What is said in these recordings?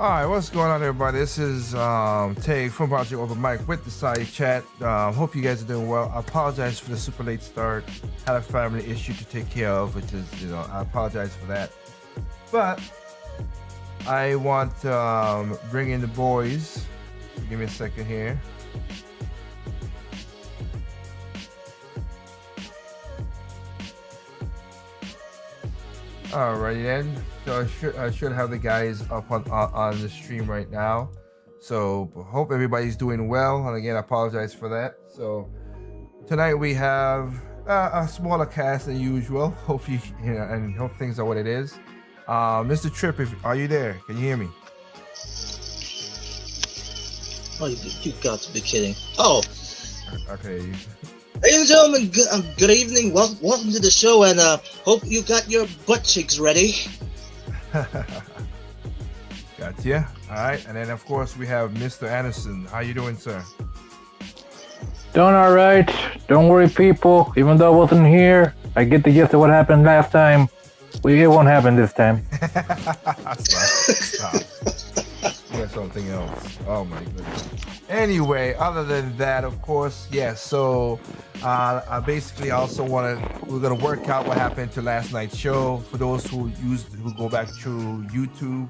All right, what's going on, everybody? This is Tay from Project Over Mike with the side chat. Hope you guys are doing well. I apologize for the super late start. Had a family issue to take care of, which is, I apologize for that. But I want to bring in the boys. Give me a second here. Alrighty then. So I should have the guys up on the stream right now. So hope everybody's doing well. And again, I apologize for that. So tonight we have a smaller cast than usual. Hope and hope things are what it is. Mr. Tripp, are you there? Can you hear me? Oh, you got to be kidding. Oh. Okay. Ladies and gentlemen, good evening. Welcome to the show, and hope you got your butt cheeks ready. Gotcha. All right, and then of course we have Mr. Anderson. How you doing, sir? Doing all right. Don't worry, people. Even though I wasn't here, I get the gist of what happened last time. It won't happen this time. Stop. You got something else. Oh my goodness. Anyway, other than that, of course, yes. So I basically also we're gonna work out what happened to last night's show. For those who go back to YouTube,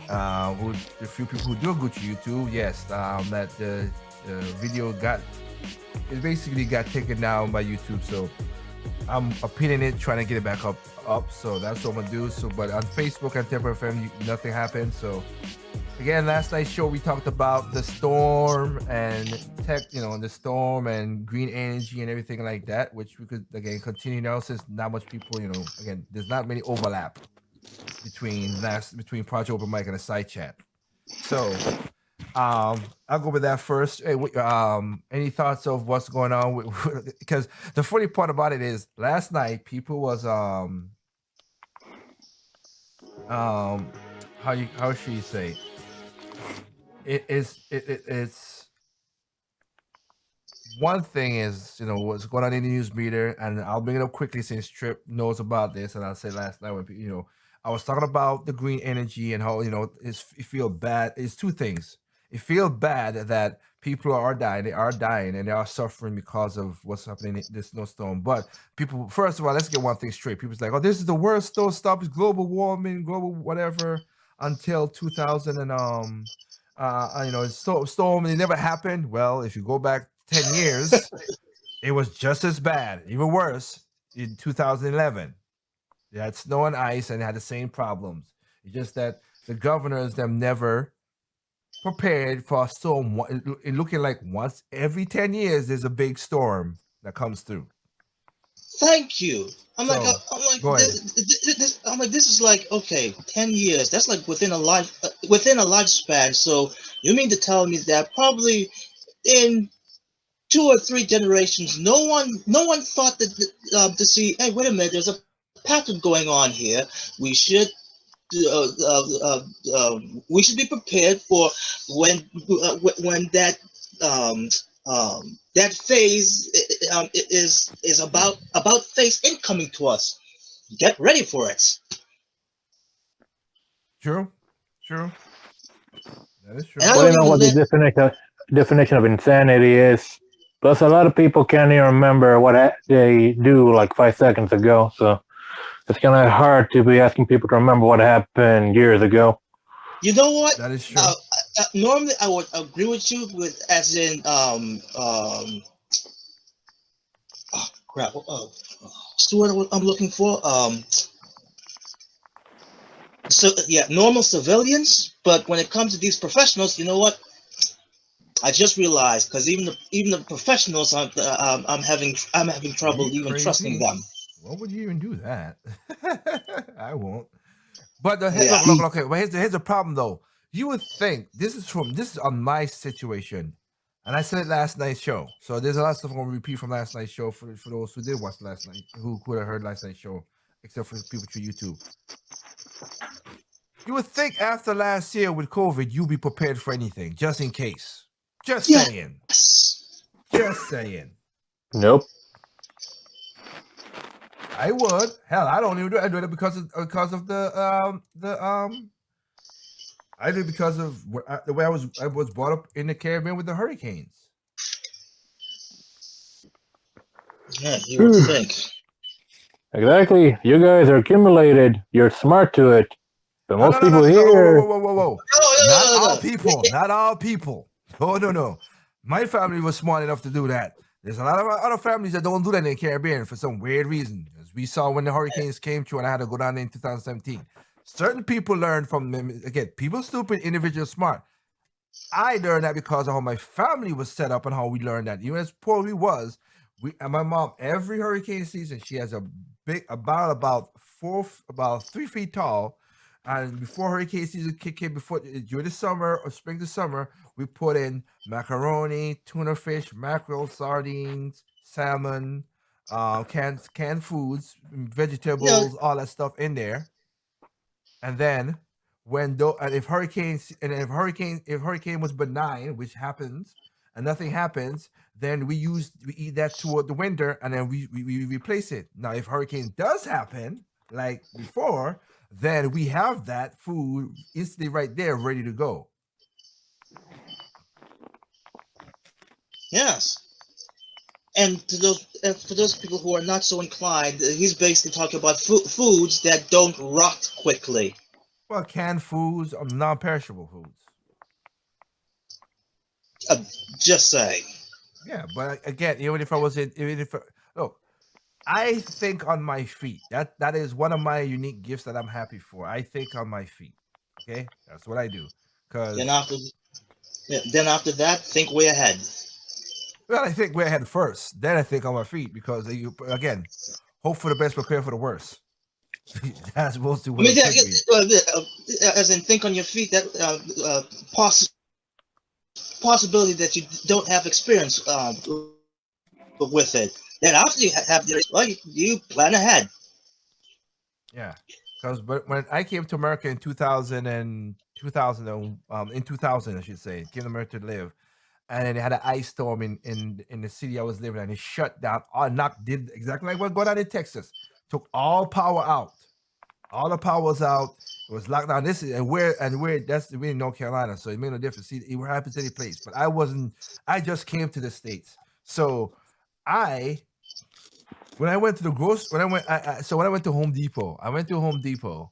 the few people who do go to YouTube, yes, that the video basically got taken down by YouTube. So I'm appealing it, trying to get it back up. So that's what I'm gonna do. So, but on Facebook and Temper FM, nothing happened. So again, last night's show we talked about the storm and the storm and green energy and everything like that, which we could again continue now since not much people, again, there's not many overlap between Project Open Mic and the side chat. So I'll go with that first. Hey, any thoughts of what's going on because the funny part about it is last night people was how should you say it's one thing is what's going on in the news meter, and I'll bring it up quickly since Tripp knows about this, and I said last night when I was talking about the green energy and how it feel bad. It's two things. It feels bad that people are dying, and they are suffering because of what's happening in this snowstorm. But people, first of all, let's get one thing straight. People's like, oh, this is the worst snowstorm, it's global warming, global whatever, until 2000 and storm, and it never happened. Well, if you go back 10 years, it was just as bad, even worse in 2011. They had snow and ice and had the same problems. It's just that the governors them never prepared for a storm. It looking like once every 10 years there's a big storm that comes through. Thank you. I'm like, go ahead. This is like, okay, 10 years. That's like within a lifespan. So you mean to tell me that probably in 2 or 3 generations, no one thought that to see, hey, wait a minute, there's a pattern going on here. We should be prepared for when that that phase is about phase incoming to us. Get ready for it. True. That is true. I don't know what the definition of insanity is. Plus, a lot of people can't even remember what they do like 5 seconds ago. So it's kind of hard to be asking people to remember what happened years ago. You know what? That is true. Normally, I would agree with you as in crap. What's the word I'm looking for? So yeah, normal civilians. But when it comes to these professionals, you know what? I just realized because even the professionals, I'm having trouble even trusting them. Why would you even do that? I won't. But look. But here's the problem though. You would think this is on my situation, and I said it last night's show. So there's a lot of stuff I'm gonna repeat from last night's show for those who did watch last night, who could have heard last night's show, except for people through YouTube. You would think after last year with COVID, you'd be prepared for anything, just in case. Just saying. Just saying. Nope. I would. Hell, I don't even do it. I do it because of the I do because of the way I was brought up in the Caribbean with the hurricanes. Yeah, you would think. Exactly. You guys are accumulated. You're smart to it. But No, no, most no, no, people no, whoa, whoa, whoa, here, whoa, whoa, whoa. Not No, no, all no, no. people. Not all people. No, no, no. My family was smart enough to do that. There's a lot of other families that don't do that in the Caribbean for some weird reason. As we saw when the hurricanes came through and I had to go down there in 2017. Certain people learn from them. Again, people stupid, individuals smart. I learned that because of how my family was set up and how we learned that. Even as poor we was, we and my mom every hurricane season she has a big about 3 feet tall, and before hurricane season kick in, before during the summer or spring to summer, we put in macaroni, tuna fish, mackerel, sardines, salmon, canned foods, No, vegetables, all that stuff in there, and then and if hurricane was benign, which happens, and nothing happens, then we eat that toward the winter, and then we replace it. Now if hurricane does happen like before, then we have that food instantly right there ready to go. yes. And for those people who are not so inclined, he's basically talking about foods that don't rot quickly. Well, canned foods, non-perishable foods. Uh, just saying. Yeah, but again, even if look, I think on my feet. That is one of my unique gifts that I'm happy for. I think on my feet. Okay, that's what I do. Then Cause after, then after that, think way ahead. well, I think we're ahead first. Then I think on my feet because again, hope for the best, prepare for the worst. That's mostly I what mean, it should be. as in think on your feet. That possibility that you don't have experience with it. Then after you have the, well, you plan ahead. Yeah, because but when I came to America in 2000 in 2000 I should say, came to America to live, and then they had an ice storm in the city I was living in. It shut down, did exactly like what going on in Texas. Took all power out. All the power was out. It was locked down. This is and where that's we in North Carolina, so it made no difference. See, it happens any place. But I wasn't. I just came to the states, so I when I went to the grocery when I went so when I went to Home Depot, I went to Home Depot,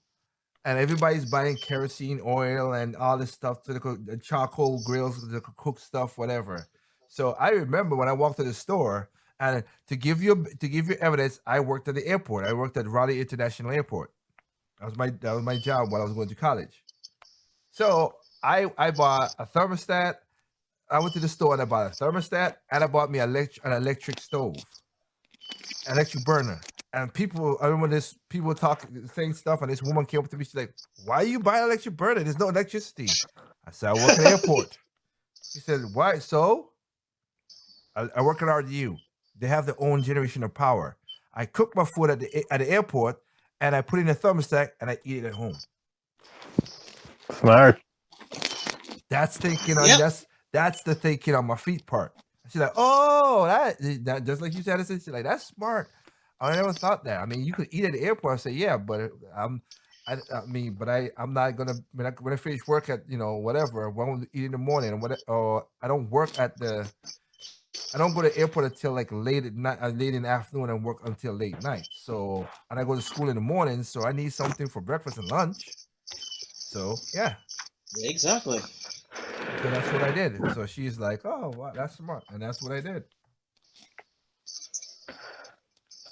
and everybody's buying kerosene oil and all this stuff to the charcoal grills to cook stuff, whatever. So I remember when I walked to the store, and to give you evidence, I worked at the airport. I worked at Raleigh International Airport. That was my job while I was going to college. So I bought a thermostat. I went to the store and I bought a thermostat, and I bought me an electric stove, electric burner. And I remember this people saying stuff, and this woman came up to me. She's like, "Why are you buying an electric burner? There's no electricity." I said, "I work at the airport." She said, "Why so?" I work at RDU. They have their own generation of power. I cook my food at the airport, and I put in a thermostat, and I eat it at home. smart. That's thinking on Yep. that's the thinking on my feet part. She's like, "Oh, that just like you said." She's like, "That's smart." I never thought that. I mean, you could eat at the airport. I say, "Yeah, but I'm not gonna when I finish work at whatever. When I eat in the morning and what or I don't work at the I don't go to the airport until like late at night, late in the afternoon, and work until late night. So and I go to school in the morning, so I need something for breakfast and lunch. So yeah, Exactly. so that's what I did. So she's like, "Oh, wow, that's smart," and that's what I did.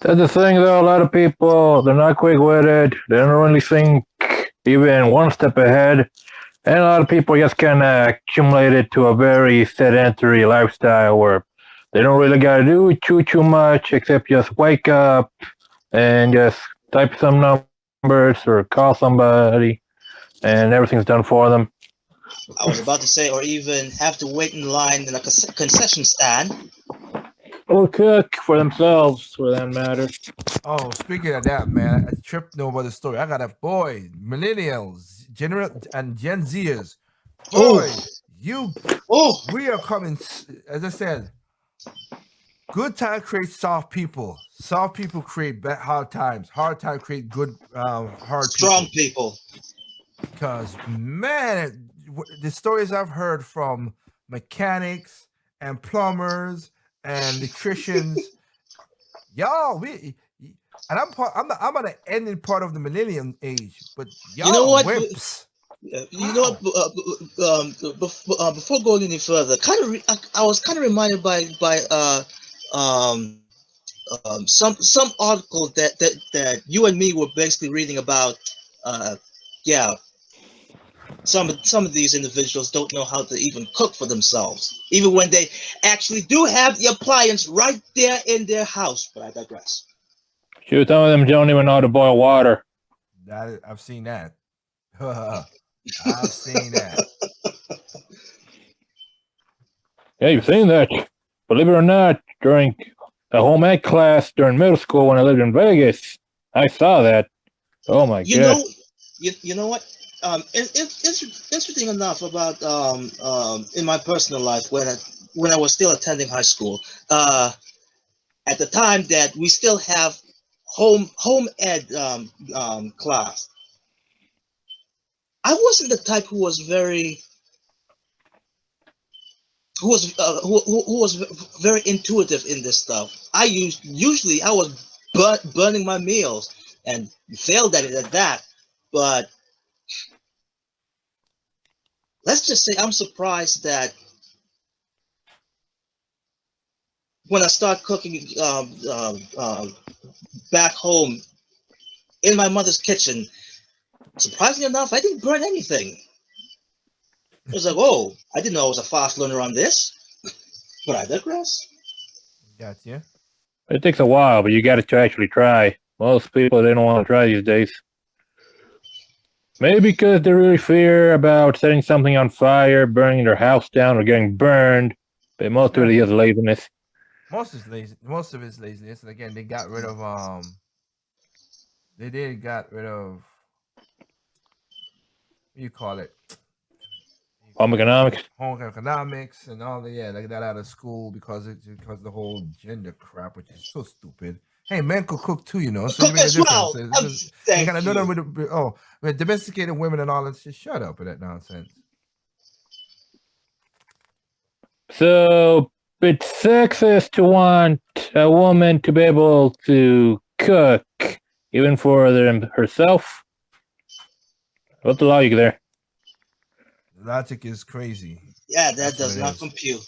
That's the thing, though. A lot of people, they're not quick with it. They don't really think even one step ahead. And a lot of people just kind of accumulate it to a very sedentary lifestyle where they don't really got to do too much except just wake up and just type some numbers or call somebody, and everything's done for them. I was about to say, or even have to wait in line in a concession stand. Or cook for themselves, for that matter. Oh, speaking of that, man, I tripped over the story. I got a boy, millennials, general and Gen Zers. Boy, Oh, you, oh, we are coming. As I said, good time creates soft people. Soft people create hard times. Hard times create good, hard strong people. people. Because man, the stories I've heard from mechanics and plumbers and electricians, y'all, and I'm on the ending part of the millennium age, but You know y'all what? wimps. You know what? Wow. Before going any further, I was kind of reminded by um, some article that you and me were basically reading about. Yeah, some of these individuals don't know how to even cook for themselves, even when they actually do have the appliance right there in their house. But I digress. Shoot, some of them don't even know how to boil water. I've seen that. I've seen that. Yeah, you've seen that. Believe it or not, during a home ec class during middle school when I lived in Vegas, I saw that. Oh my You god. know, you know what? It's interesting enough about in my personal life when I was still attending high school. At the time that we still have home ed class, I wasn't the type who was very who was very intuitive in this stuff. Usually I was burning my meals and failed at it at that. But let's just say I'm surprised that when I start cooking back home in my mother's kitchen, surprisingly enough, I didn't burn anything. It was like, oh, I didn't know I was a fast learner on this, but I digress. Gotcha. It takes a while, but you got to actually try. Most people, they don't want to try these days. Maybe because they really fear about setting something on fire, burning their house down, or getting burned. But most of it is laziness. Most is lazy. Most of it's laziness. And again, they got rid of They did got rid of what you call it. Home economics. Home economics and all the they got out of school because of the whole gender crap, which is so stupid. Hey, men could cook too, so you Cook make a as difference. well. You Thank got you. with domesticated women and all that. Just shut up with that nonsense. So it's sexist to want a woman to be able to cook, even for herself. What's the logic there? The logic is crazy. Yeah, that That's does what it not is. compute.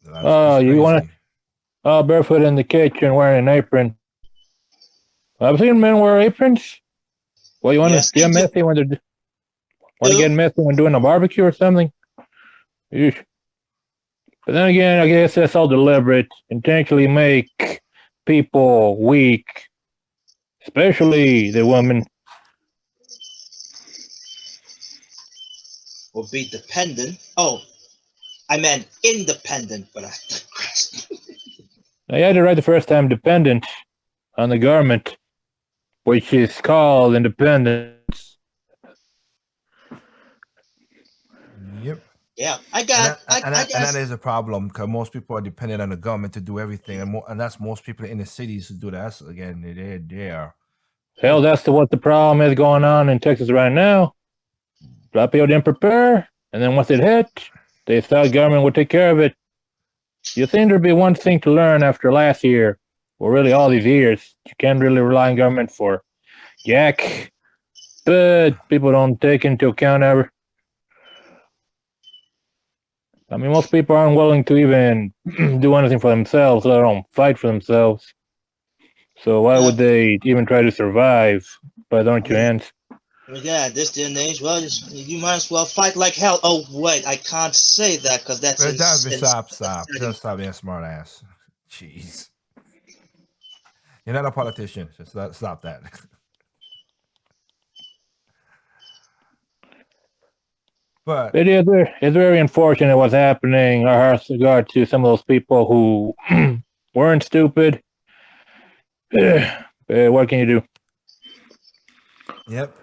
The logic is You want crazy. to barefoot in the kitchen wearing an apron. I've seen men wear aprons. Well, you want Yes, to get messy when they're get messy when doing a barbecue or something. Eesh. But then again, I guess that's all deliberate, intentionally make people weak, especially the women. Or be dependent. Oh, I meant independent, but I digress. I had it right the first time, dependent on the government, which is called independence. Yep. Yeah, And that is a problem because most people are dependent on the government to do everything, and that's most people in the cities who do that. So again, they are. Hell, that's what the problem is going on in Texas right now. A lot of people didn't prepare, and then once it hit, they thought government would take care of it. You think there'd be one thing to learn after last year, or really all these years. You can't really rely on government for jack, but people don't take into account ever. I mean, most people aren't willing to even do anything for themselves, let alone fight for themselves. So why would they even try to survive by their own two hands? Yeah, this day and age, well, you might as well fight like hell. Oh, wait, I can't say that because that's Stop. Just stop being a smart ass. Jeez. You're not a politician. Just stop that. But it's very unfortunate what's happening. Our hearts go to some of those people who weren't stupid. What can you do? Yep,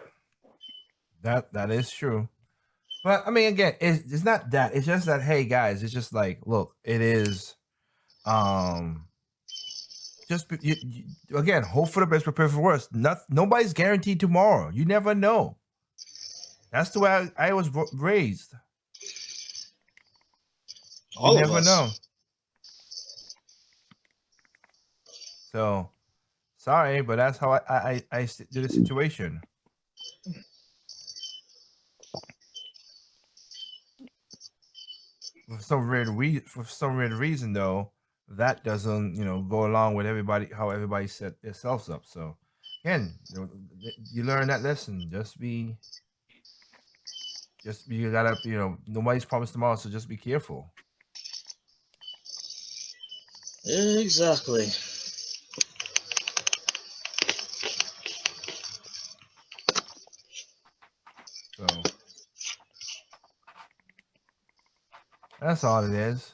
that is true. But I mean, again, it's not that. It's just that, hey guys, it's just like, look, it is, just again, hope for the best, prepare for the worst. Nobody's guaranteed tomorrow. You never know. That's the way I was raised. All You of never us. know. So, sorry, but that's how I do the situation. For some weird reason, though, that doesn't go along with how everybody set themselves up. So, again, you learn that lesson. You gotta nobody's promised tomorrow, so just be careful. Exactly. So that's all it is.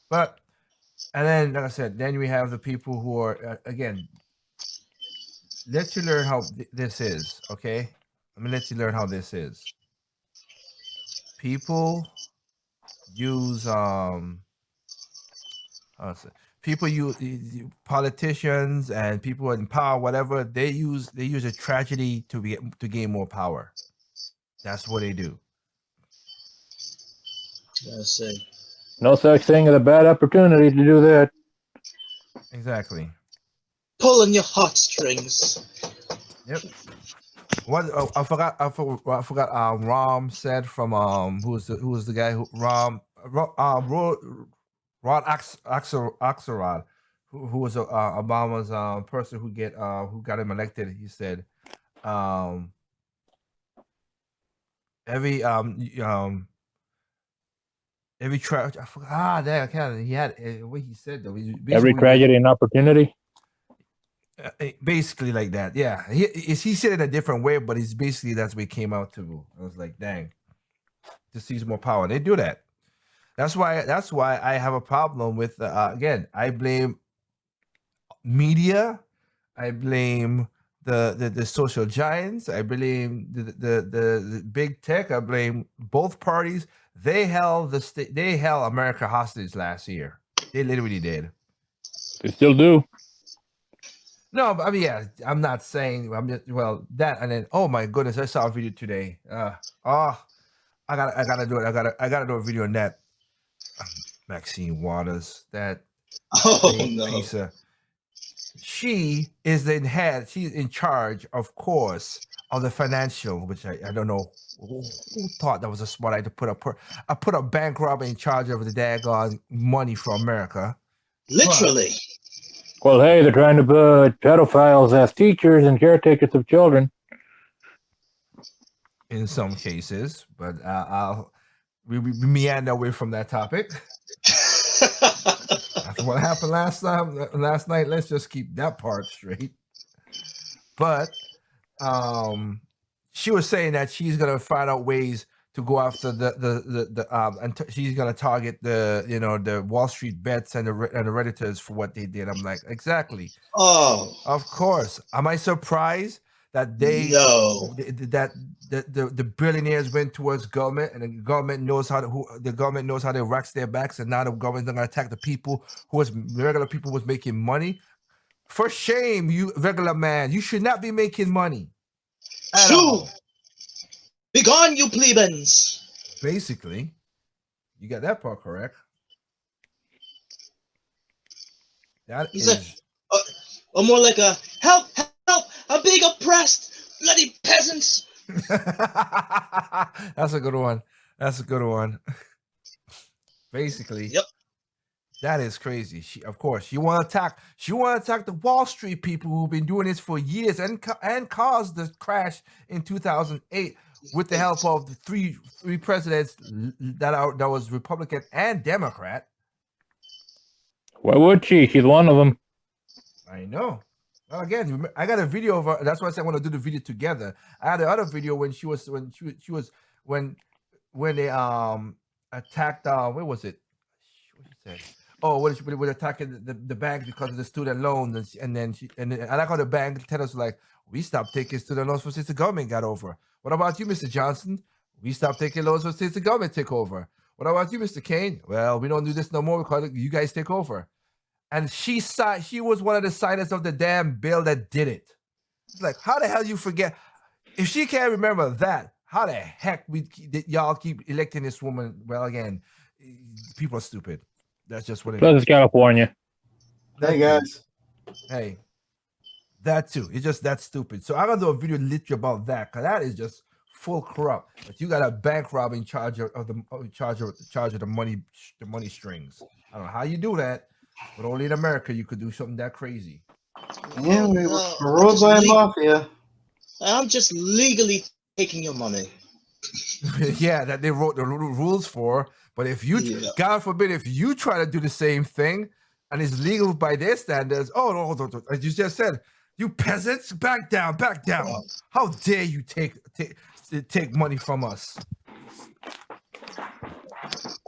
But and then, like I said, then we have the people who are again. Let you learn how this is, okay? Let me let you learn how this is. People use people use politicians and people in power, whatever. They use a tragedy to gain more power. That's what they do. I see. No such thing as a bad opportunity to do that. Exactly. Pulling your heartstrings. Yep. What I forgot. Rom said from who was the guy who Rod Axelrod, who was Obama's person who got him elected. He said, every I forgot. There, he had what he said though. Every tragedy and opportunity. Basically like that, yeah. He said it a different way, but it's basically that's what it came out to. I was like, dang, just use more power. They do that. That's why I have a problem with again. I blame media. I blame the social giants. I blame the big tech. I blame both parties. They held America hostage last year. They literally did. They still do. No, but I mean, yeah, I'm not saying that, and then oh my goodness, I saw a video today. I gotta do it. I gotta do a video on that. Maxine Waters, that no. piece of. She is in head. She's in charge, of course, of the financial. Which I don't know who thought that was a smart idea to put a bank robber in charge of the daggone money for America. Literally. Well, hey, they're trying to put pedophiles as teachers and caretakers of children. In some cases, but we meander away from that topic. That's what happened last night. Let's just keep that part straight. But she was saying that she's gonna find out ways to go after and she's gonna target the Wall Street bets and the Redditors for what they did. I'm like, exactly. Oh, of course. Am I surprised that that the billionaires went towards government, and the government knows how to wax their backs, and now the government's gonna attack the people regular people was making money? For shame, you regular man! You should not be making money. True. Be gone, you plebeians. Basically, you got that part correct. That is, or more like a help! I'm being oppressed, bloody peasants. That's a good one. Basically, yep. That is crazy. Of course, you want to attack the Wall Street people who've been doing this for years and caused the crash in 2008 with the help of the three presidents that was Republican and Democrat. Why would she? She's one of them. I know. Well, again, I got a video of her. That's why I said I want to do the video together. I had another video when they attacked where was it? What she said? Oh, what was attacking the bank because of the student loans, and then I like how the bank tell us like, we stopped taking student loans since the government got over. What about you, Mr. Johnson? We stopped taking loans since the government took over. What about you, Mr. Kane? Well, we don't do this no more because you guys take over. and she was one of the signers of the damn bill that did it. It's like, how the hell you forget? If she can't remember that, how the heck y'all keep electing this woman? Well, again, people are stupid. That's just what it Plus, is. it's California. Hey guys. Hey, that too. It's just that stupid. So I'm gonna do a video literally about that, because that is just full corrupt. But you got a bank robber in charge of the money strings. I don't know how you do that, but only in America you could do something that crazy. Yeah, we're ruled by a mafia. I'm just legally taking your money. Yeah, that they wrote the rules for. But if you, God forbid, if you try to do the same thing and it's legal by their standards, oh no, as you just said, you peasants, back down, back down. How dare you take money from us?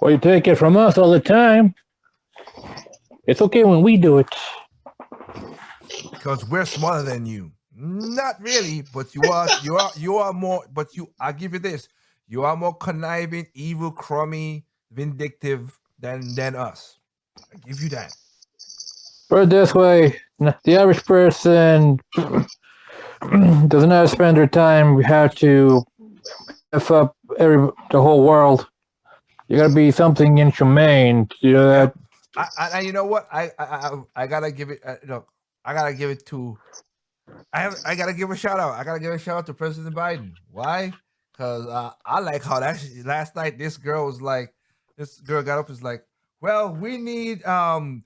Well, you take it from us all the time. It's okay when we do it. Because we're smarter than you. Not really, but you are more, but I'll give you this. You are more conniving, evil, crummy, vindictive than us. I give you that. Put it this way, the average person doesn't have to spend their time. We have to F up the whole world. You gotta be something inhumane to do that. I you know what? I gotta give it. I gotta give it to. I gotta give a shout out. I gotta give a shout out to President Biden. Why? Because I like how last night this girl got up and was like, well, we need college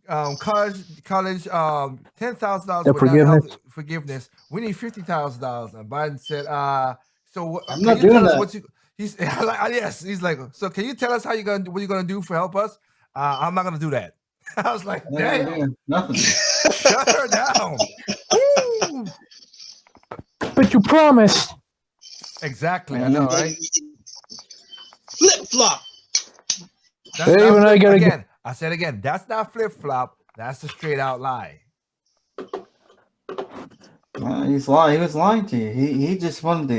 $10,000 forgiveness. We need $50,000. And Biden said, so I'm not doing that. He's like, yes. He's like, so can you tell us what you're gonna do for help us? I'm not gonna do that. I was like, damn, nothing. Shut her down. Woo! But you promised. Exactly, I know, right? Flip flop. I said again, that's not flip flop. That's a straight out lie. He's lying. He was lying to you. He just wanted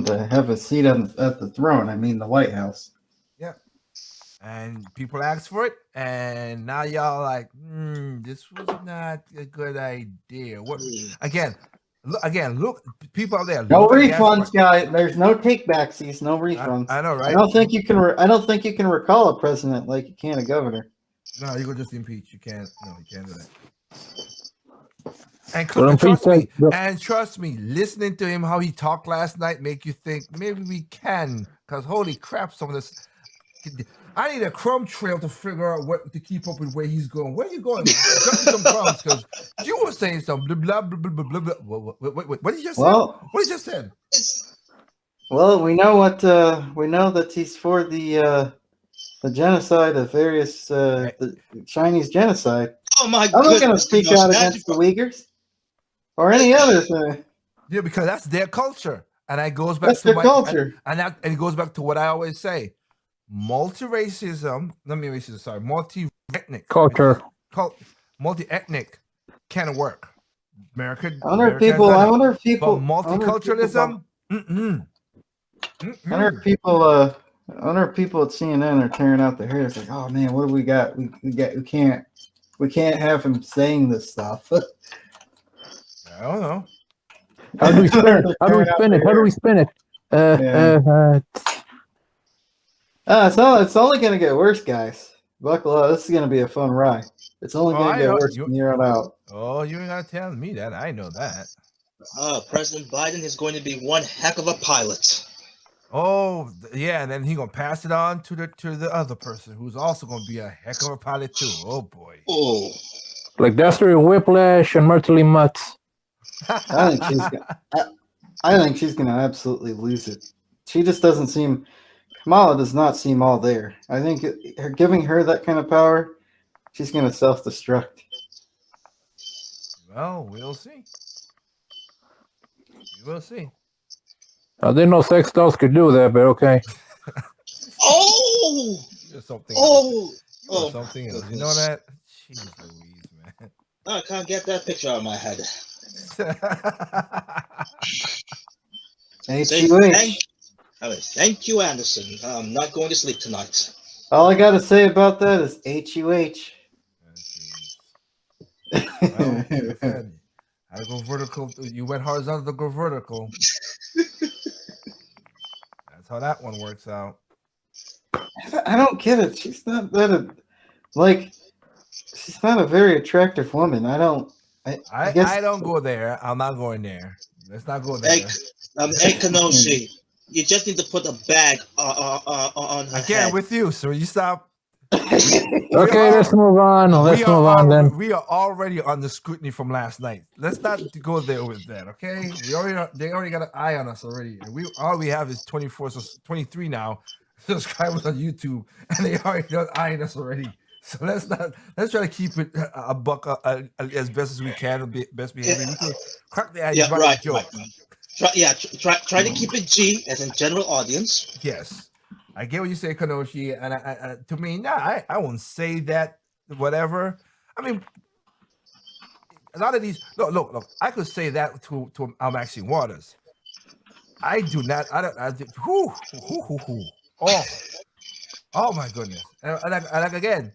to have a seat at the throne. I mean, the White House. Yeah. And people asked for it, and now y'all like, this was not a good idea. What look, people out there. No refunds, guys. There's no takebacksies. No refunds. I know, right? I don't think you can recall a president like you can a governor. No, you can just impeach. You can't. No, you can't do that. And trust me, listening to him how he talked last night make you think maybe we can. Because holy crap, some of this. I need a crumb trail to figure out what to keep up with where he's going. Where are you going? Drop me some crumbs, because you were saying some blah blah blah blah blah blah. What did you just say? What did you just said? Well, we know that he's for the genocide of various the Chinese genocide. Oh my I'm goodness! not going to speak out against the Uyghurs or any other thing. Yeah, because that's their culture, and that goes back to their culture, and it goes back to what I always say. Multi-ethnic culture. Multi-ethnic can work. America. I wonder if people. Multiculturalism. I wonder if people at CNN are tearing out their hair. It's like, oh man, what do we got? We can't have him saying this stuff. I don't know. How do we spin it? It's only going to get worse, guys. Buckle up. This is going to be a fun ride. It's only going to get worse from here on out. Oh, you ain't got to tell me that. I know that. President Biden is going to be one heck of a pilot. Oh, yeah, and then he's going to pass it on to the other person who's also going to be a heck of a pilot too. Oh, boy. Oh. Like Dexter Whiplash and Myrtle Mutz. I think she's going to absolutely lose it. She just doesn't seem... Kamala does not seem all there. I think giving her that kind of power, she's going to self-destruct. Well, we'll see. We will see. I didn't know sex dolls could do that, but okay. Oh! Something else. Something else. You know that? Jeez Louise, man. I can't get that picture out of my head. Thank you, Anderson. I'm not going to sleep tonight. All I got to say about that is HUH. Well, like I said, I go vertical. You went horizontal to go vertical. That's how that one works out. I don't get it. She's not like. She's not a very attractive woman. I don't. I guess. I don't go there. I'm not going there. Let's not go Hey, there. hey, Kenoshi, you just need to put a bag on her Again head. with you, so you stop. Okay, let's move on. Let's move on then. We are already on the scrutiny from last night. Let's not go there with that, okay? They already got an eye on us already. And all we have is 23 now subscribers on YouTube, and they already got eyeing us already. So let's try to keep it a buck as best as we can, best behavior. We can crack the eye, Right. joke. Try to keep it G as in general audience. Yes, I get what you say, Kanoshi, and I to me, I won't say that. Whatever. I mean, a lot of these. Look. I could say that to Maxine Waters. I do not. I don't. Oh my goodness. And like again,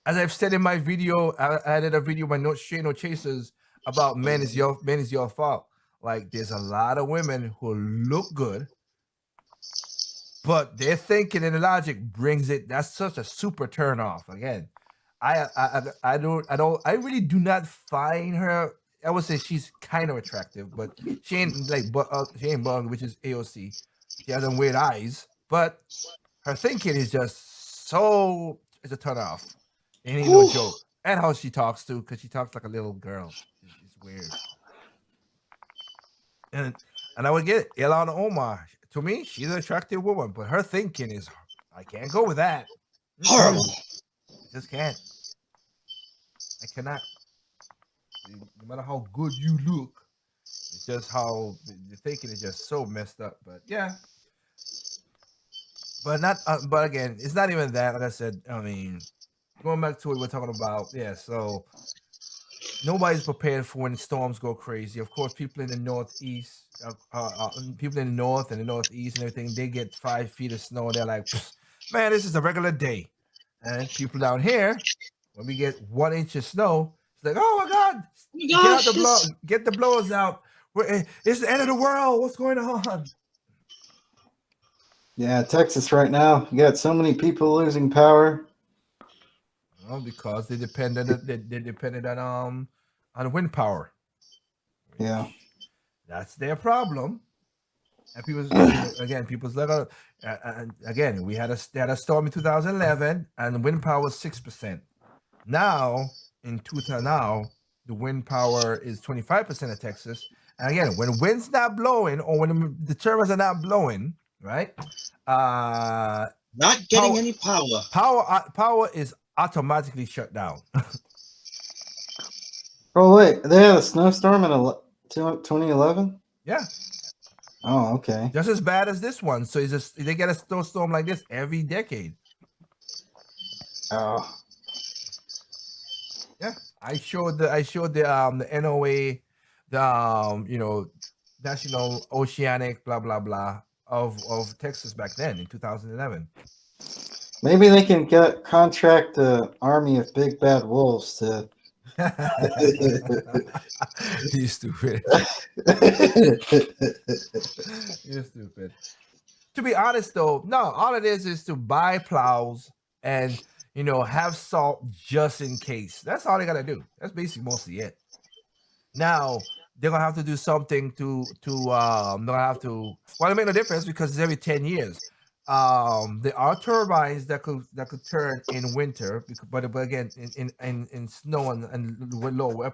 as I've said in my video, I did a video by No Chasers about men is your fault. Like, there's a lot of women who look good, but their thinking and the logic brings it. That's such a super turn off. Again, I really do not find her. I would say she's kind of attractive, but she ain't like she ain't bug, which is AOC. She has them weird eyes, but her thinking is just so. It's a turn off. It ain't no joke. And how she talks too, because she talks like a little girl. It's weird. And I would get it. Ilana Omar. To me, she's an attractive woman, but her thinking is, I can't go with that. Horrible. Just can't. I cannot. No matter how good you look, it's just how the thinking is just so messed up. But yeah. But not. But again, it's not even that. Like I said, I mean, going back to what we're talking about. Yeah. So nobody's prepared for when storms go crazy. Of course, people in the Northeast, people in the North and the Northeast and everything, they get 5 feet of snow. They're like, man, this is a regular day. And people down here, when we get 1 inch of snow, it's like, oh my God, get the blowers out. It's the end of the world. What's going on? Yeah, Texas right now, you got so many people losing power. Well, because they depended on wind power. Yeah, that's their problem. And people's like, again, we had a storm in 2011, and the wind power was 6%. Now in 2000, the wind power is 25% of Texas. And again, when wind's not blowing, or when the turbines are not blowing, right? Not getting any power. Power is automatically shut down. Oh wait, they had a snowstorm in 2011. Yeah. Oh, okay. Just as bad as this one. So they get a snowstorm like this every decade. Oh. Yeah, I showed the NOA, the National Oceanic blah blah blah of Texas back then in 2011. Maybe they can contract the army of big bad wolves to. You stupid. You're stupid. To be honest, though, no. All it is to buy plows and have salt just in case. That's all they gotta do. That's basically mostly it. Now they're gonna have to do something to they're gonna have to. Well, it make no difference because it's every 10 years. There are turbines that could turn in winter, but again in snow and with low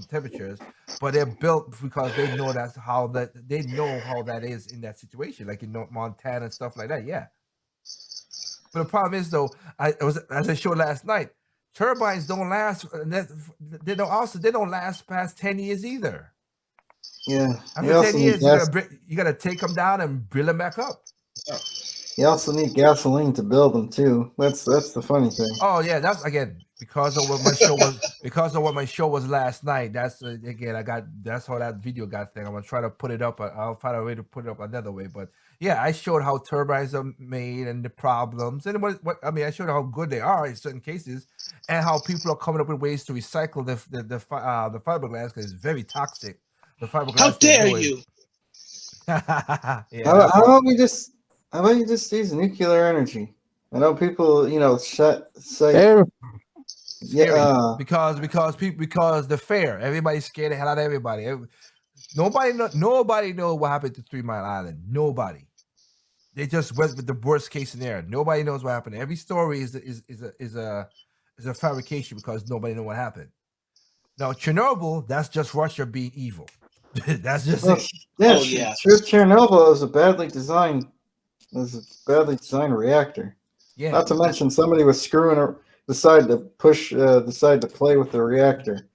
temperatures. But they're built because they know how that is in that situation, like in Montana and stuff like that. Yeah. But the problem is, though, as I showed last night, turbines don't last. They don't last past 10 years either. Yeah. After 10 years, you gotta take them down and build them back up. You also need gasoline to build them too. That's the funny thing. Oh yeah, that's again because of what my show was. Because of what my show was last night. That's again that's how that video got thing. I'm gonna try to put it up. I'll find a way to put it up another way. But yeah, I showed how turbines are made and the problems, and what I mean, I showed how good they are in certain cases, and how people are coming up with ways to recycle the fiberglass because it's very toxic. The How fiberglass they're dare doing. you? Yeah, How, that's how what. about we just how about you just use nuclear energy? I know people, say Every, yeah, Scary because the fair. Everybody's scared the hell out of everybody. Nobody know what happened to 3 Mile Island. Nobody. They just went with the worst case scenario. Nobody knows what happened. Every story is a fabrication because nobody know what happened. Now Chernobyl, that's just Russia being evil. That's just well, it. yeah, Oh yeah. Chernobyl was a badly designed reactor. Yeah. Not to mention somebody was decide to play with the reactor.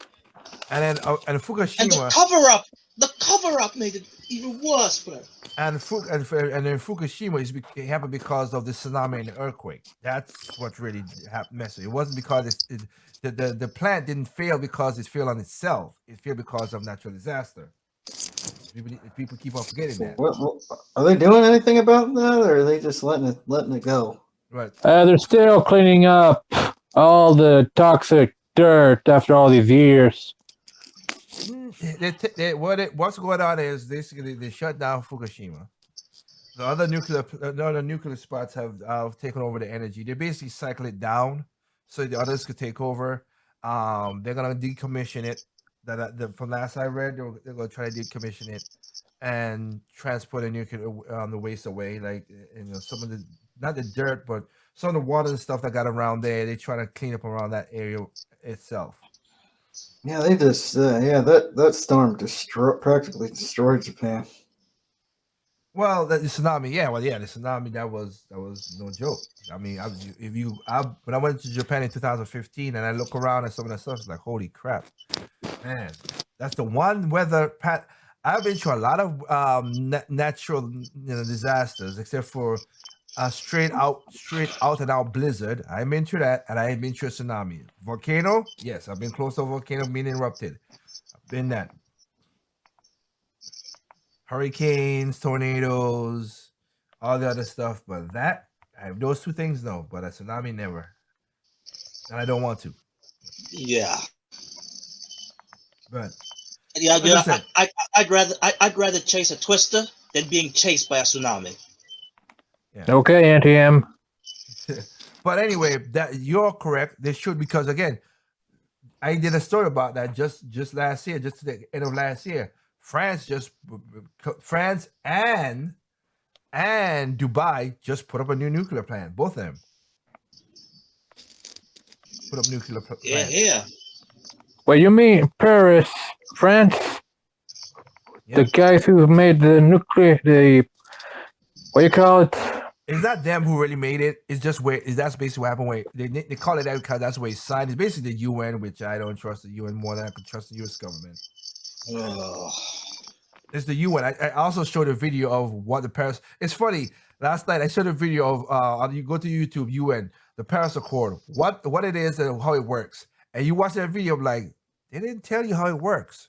And then And Fukushima the cover up made it even worse, bro. and then Fukushima it happened because of the tsunami and the earthquake. That's what really messed it. It wasn't because the plant didn't fail because it failed on itself. It failed because of natural disaster. People keep on forgetting that. What, are they doing anything about that, or are they just letting it go? Right. they're still cleaning up all the toxic dirt after all these years. What's going on is basically they shut down Fukushima. The other nuclear spots have taken over the energy. They basically cycle it down so the others could take over. They're gonna decommission it. From last I read, they're gonna try to decommission it and transport the nuclear the waste away. Like some of the not the dirt, but some of the water and stuff that got around there. They try to clean up around that area itself. Yeah, they just that storm practically destroyed Japan. Well, the tsunami, yeah. Well, yeah, the tsunami that was no joke. I mean, when I went to Japan in 2015 and I look around at some of that stuff, it's like, holy crap, man! That's the one weather pat. I've been through a lot of natural disasters, except for a straight out and out blizzard. I've been through that, and I've been through a tsunami. Volcano, yes, I've been close to a volcano being erupted. I've been that. Hurricanes, tornadoes, all the other stuff, but I have those two things, no. But a tsunami, never, and I don't want to. Yeah. But Yeah, like I said, I'd rather chase a twister than being chased by a tsunami. yeah. Okay, NTM. But anyway, that you're correct. They should, because again, I did a story about that just last year, just to the end of last year. France and Dubai just put up a new nuclear plant. Both of them put up nuclear plants. Yeah. Well, you mean Paris, France? Yeah. The guys who made the nuclear, what do you call it? It's not them who really made it. It's just that's basically what happened. Where they call it that because that's where it's signed. It's basically the UN, which I don't trust the UN more than I can trust the US government. Oh. It's the UN. I also showed a video of what the Paris. It's funny. Last night I showed a video of you go to YouTube UN, the Paris Accord, what it is and how it works. And you watch that video, I'm like, they didn't tell you how it works.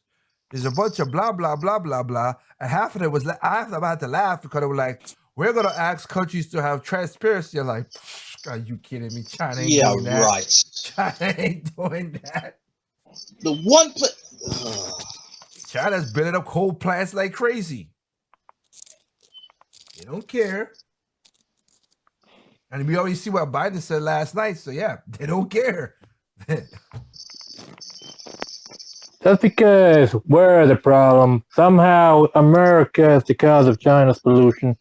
There's a bunch of blah blah blah blah blah, and half of it was I had to laugh because they were like, we're gonna ask countries to have transparency. I'm like, are you kidding me? China ain't doing that. Right. China ain't doing that. The one place. China's building up coal plants like crazy. They don't care. And we already see what Biden said last night. So yeah, they don't care. That's because we're the problem. Somehow America is the cause of China's pollution.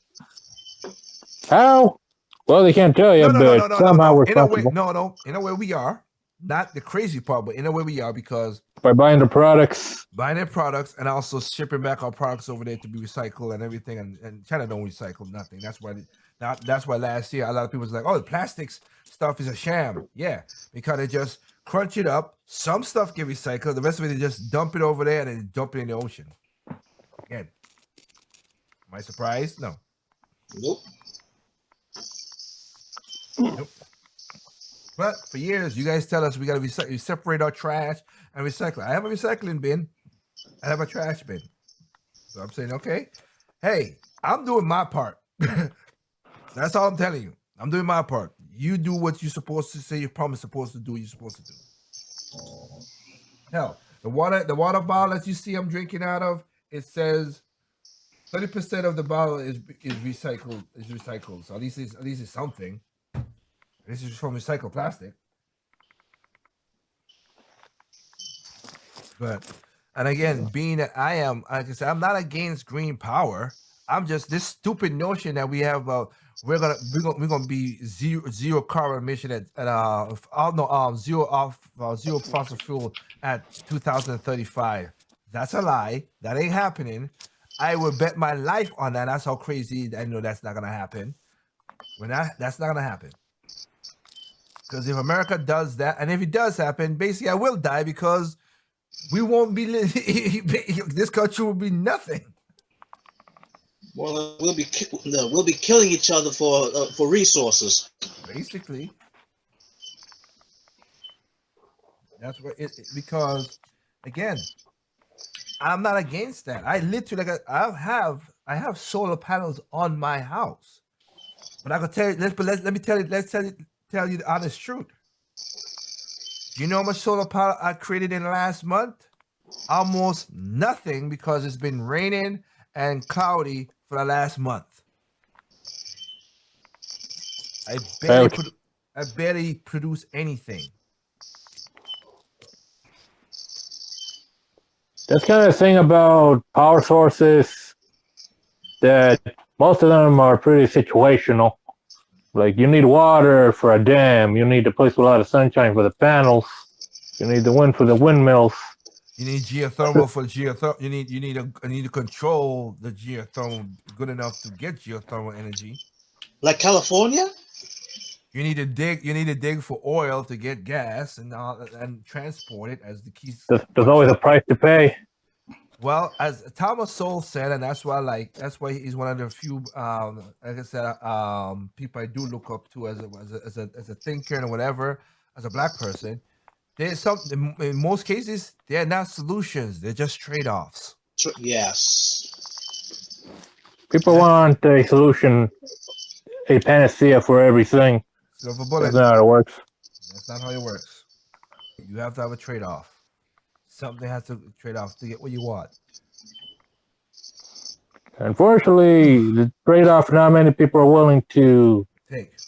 How? Well, they can't tell you, but somehow we're responsible. In a way we are. Not the crazy part, but in a way we are, because by buying their products and also shipping back our products over there to be recycled and everything. And China don't recycle nothing. That's why last year a lot of people was like, oh, the plastics stuff is a sham. Yeah, because they just crunch it up. Some stuff get recycled. The rest of it, they just dump it over there and then dump it in the ocean. Again, am I surprised? No. Nope. But for years, you guys tell us we got to separate our trash and recycle. I have a recycling bin. I have a trash bin. So I'm saying, okay, hey, I'm doing my part. That's all I'm telling you. I'm doing my part. You do what you're supposed to say. You're probably supposed to do. What you're supposed to do. Hell, the water bottle that you see I'm drinking out of, it says 30% of the bottle is recycled. Is recycled. So at least it's something. This is from recycled plastic. But and again, being that I am, like I said, I'm not against green power. I'm just this stupid notion that we have. We're gonna be zero carbon emission at zero fossil fuel at 2035. That's a lie. That ain't happening. I would bet my life on that. That's how crazy I know that's not gonna happen. That's not gonna happen. Because if America does that, and if it does happen, basically I will die because we won't be. This country will be nothing. Well, we'll be killing each other for resources. Basically, that's what it because again, I'm not against that. I literally I have solar panels on my house, but I could tell you. Let me tell you. Tell you the honest truth. Do you know how much solar power I created in the last month? Almost nothing because it's been raining and cloudy for the last month. I barely produce anything. That's kind of the thing about power sources that most of them are pretty situational. Like you need water for a dam, you need a place with a lot of sunshine for the panels, you need the wind for the windmills. You need geothermal for geothermal. You need to control the geothermal good enough to get geothermal energy. Like California? You need to dig for oil to get gas and transport it as the keys. There's always a price to pay. Well, as Thomas Sowell said, and that's why he's one of the few, like I said, people I do look up to as a thinker and whatever, as a black person. There's some in most cases they're not solutions; they're just trade-offs. Yes. People want a solution, a panacea for everything. Silver bullet. That's not how it works. That's not how it works. You have to have a trade-off. Something has to trade off to get what you want. Unfortunately, the trade-off not many people are willing to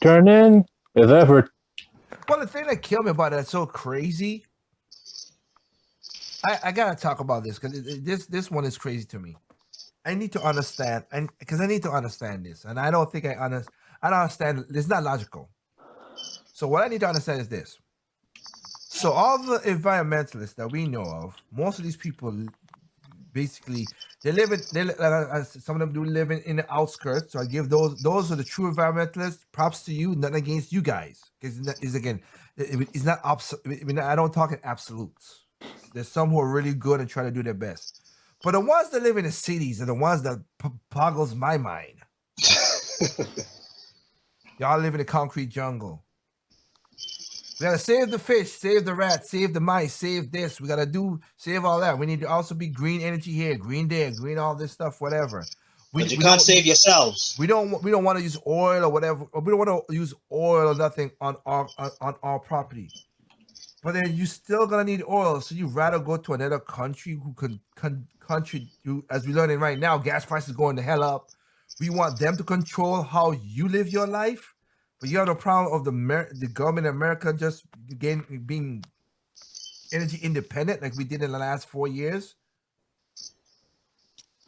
turn in is effort. Well, the thing that killed me about it, that's so crazy. I gotta talk about this because this one is crazy to me. I need to understand, and because I need to understand this, and I don't think I don't understand. It's not logical. So what I need to understand is this. So all the environmentalists that we know of, most of these people, basically, some of them do live in the outskirts. So I give those are the true environmentalists. Props to you. Nothing against you guys, because it's not. I don't talk in absolutes. There's some who are really good and try to do their best, but the ones that live in the cities are the ones that boggles my mind. Y'all live in a concrete jungle. We gotta save the fish, save the rats, save the mice, save this. We gotta save all that. We need to also be green energy here, green there, green all this stuff, whatever. But you can't save yourselves. We don't want to use oil or whatever. Or we don't want to use oil or nothing on our property. But then you still gonna need oil, so you'd rather go to another country who country, as we're learning right now, gas prices going the hell up. We want them to control how you live your life. But you have the problem of the government of America just being energy independent like we did in the last 4 years.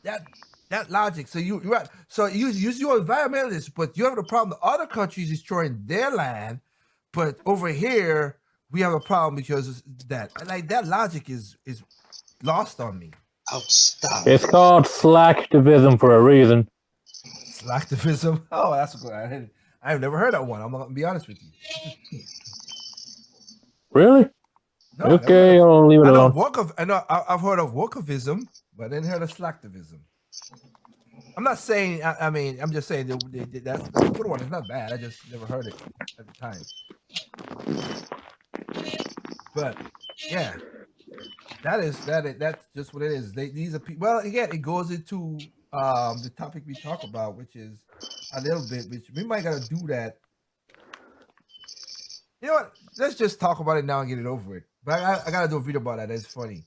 That logic. So you're right. So you're environmentalists, but you have the problem. The other countries destroying their land, but over here we have a problem because that logic is lost on me. Oh, stop. It's called slacktivism for a reason. Slacktivism. Oh, that's good. I've never heard that one. I'm gonna be honest with you. Really? No, okay, I'll leave it alone. I've heard of wokeism, but I didn't hear of slacktivism. I'm not saying. I mean, I'm just saying that's a good one. It's not bad. I just never heard it at the time. But yeah, that's just what it is. These are people. Well, again, it goes into the topic we talk about, which is a little bit, which we might gotta do that. You know what? Let's just talk about it now and get it over with. But I gotta do a video about that. That's funny.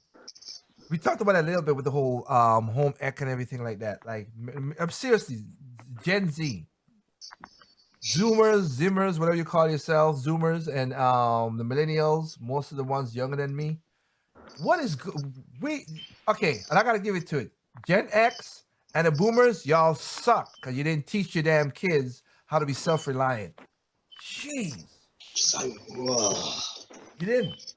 We talked about it a little bit with the whole home ec and everything like that. Like, seriously, Gen Z, Zoomers, Zimmers, whatever you call yourselves, Zoomers, and the millennials, most of the ones younger than me. What is okay? And I gotta give it to it. Gen X and the Boomers, y'all suck because you didn't teach your damn kids how to be self-reliant. Jeez. You didn't.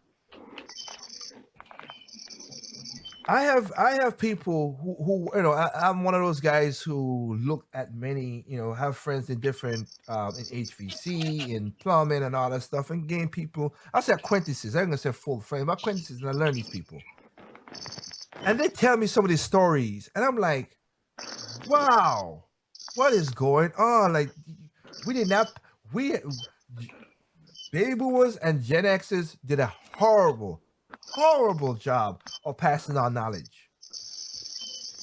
I have people who I'm one of those guys who look at many, have friends in different in HVC, in plumbing and all that stuff, and gain people. I say acquaintances. I'm gonna say full friends, but acquaintances, and I learn these people. And they tell me some of these stories, and I'm like, wow, what is going on? Like, Baby Boomers and Gen X's did a horrible job of passing on knowledge,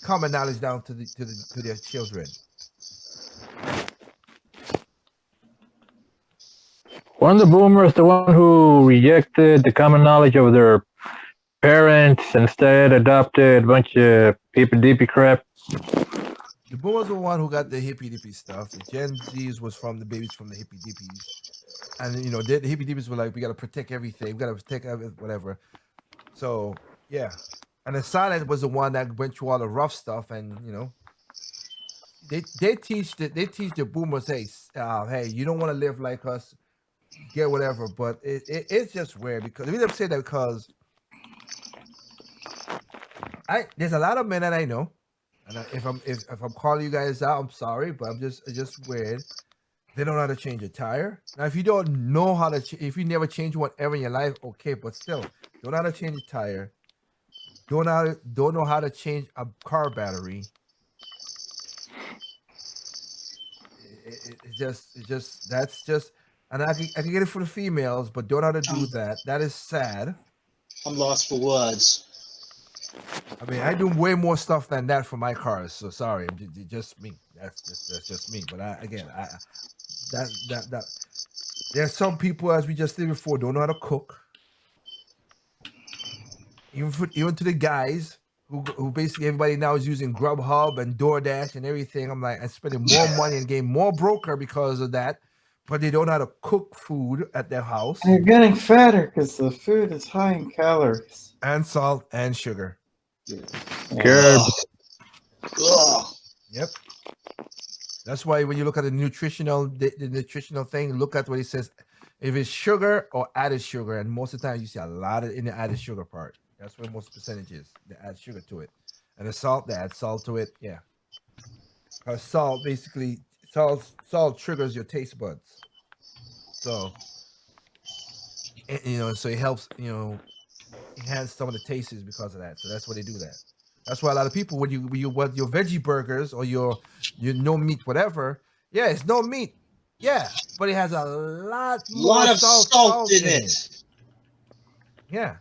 common knowledge down to their children. Weren't the Boomers the one who rejected the common knowledge of their parents, instead adopted a bunch of hippy-dippy crap? The Boomers were the one who got the hippy-dippy stuff. The Gen Zs was from the babies from the hippy-dippies. And, the hippy-dippies were like, we got to protect everything. We got to protect whatever. So, yeah. And the silent was the one that went through all the rough stuff. And, they teach the Boomers, hey, you don't want to live like us. Get whatever. But it's just weird because, the reason I'm saying that because there's a lot of men that I know. And if I'm calling you guys out, I'm sorry, but it's just weird. They don't know how to change a tire. Now, if you don't know how to, if you never change one ever in your life, okay, but still, don't know how to change a tire. Don't know how to change a car battery. That's just, and I can get it for the females, but don't know how to do that. That is sad. I'm lost for words. I mean, I do way more stuff than that for my cars. So sorry, just me. That's just me. But there's some people, as we just did before, don't know how to cook. Even to the guys who basically everybody now is using Grubhub and DoorDash and everything. I'm like, I'm spending more money and getting more broker because of that. But they don't know how to cook food at their house. And you're getting fatter because the food is high in calories and salt and sugar. Carbs. Yep. That's why when you look at the nutritional thing, look at what it says. If it's sugar or added sugar, and most of the time you see a lot of in the added sugar part. That's where most percentage is. They add sugar to it, and the salt, they add salt to it. Yeah. Because salt basically salt triggers your taste buds. So so it helps enhance some of the tastes because of that. So that's why they do that. That's why a lot of people, when you want your veggie burgers or your no meat whatever, yeah, it's no meat, yeah, but it has a lot of salt in it. Yeah,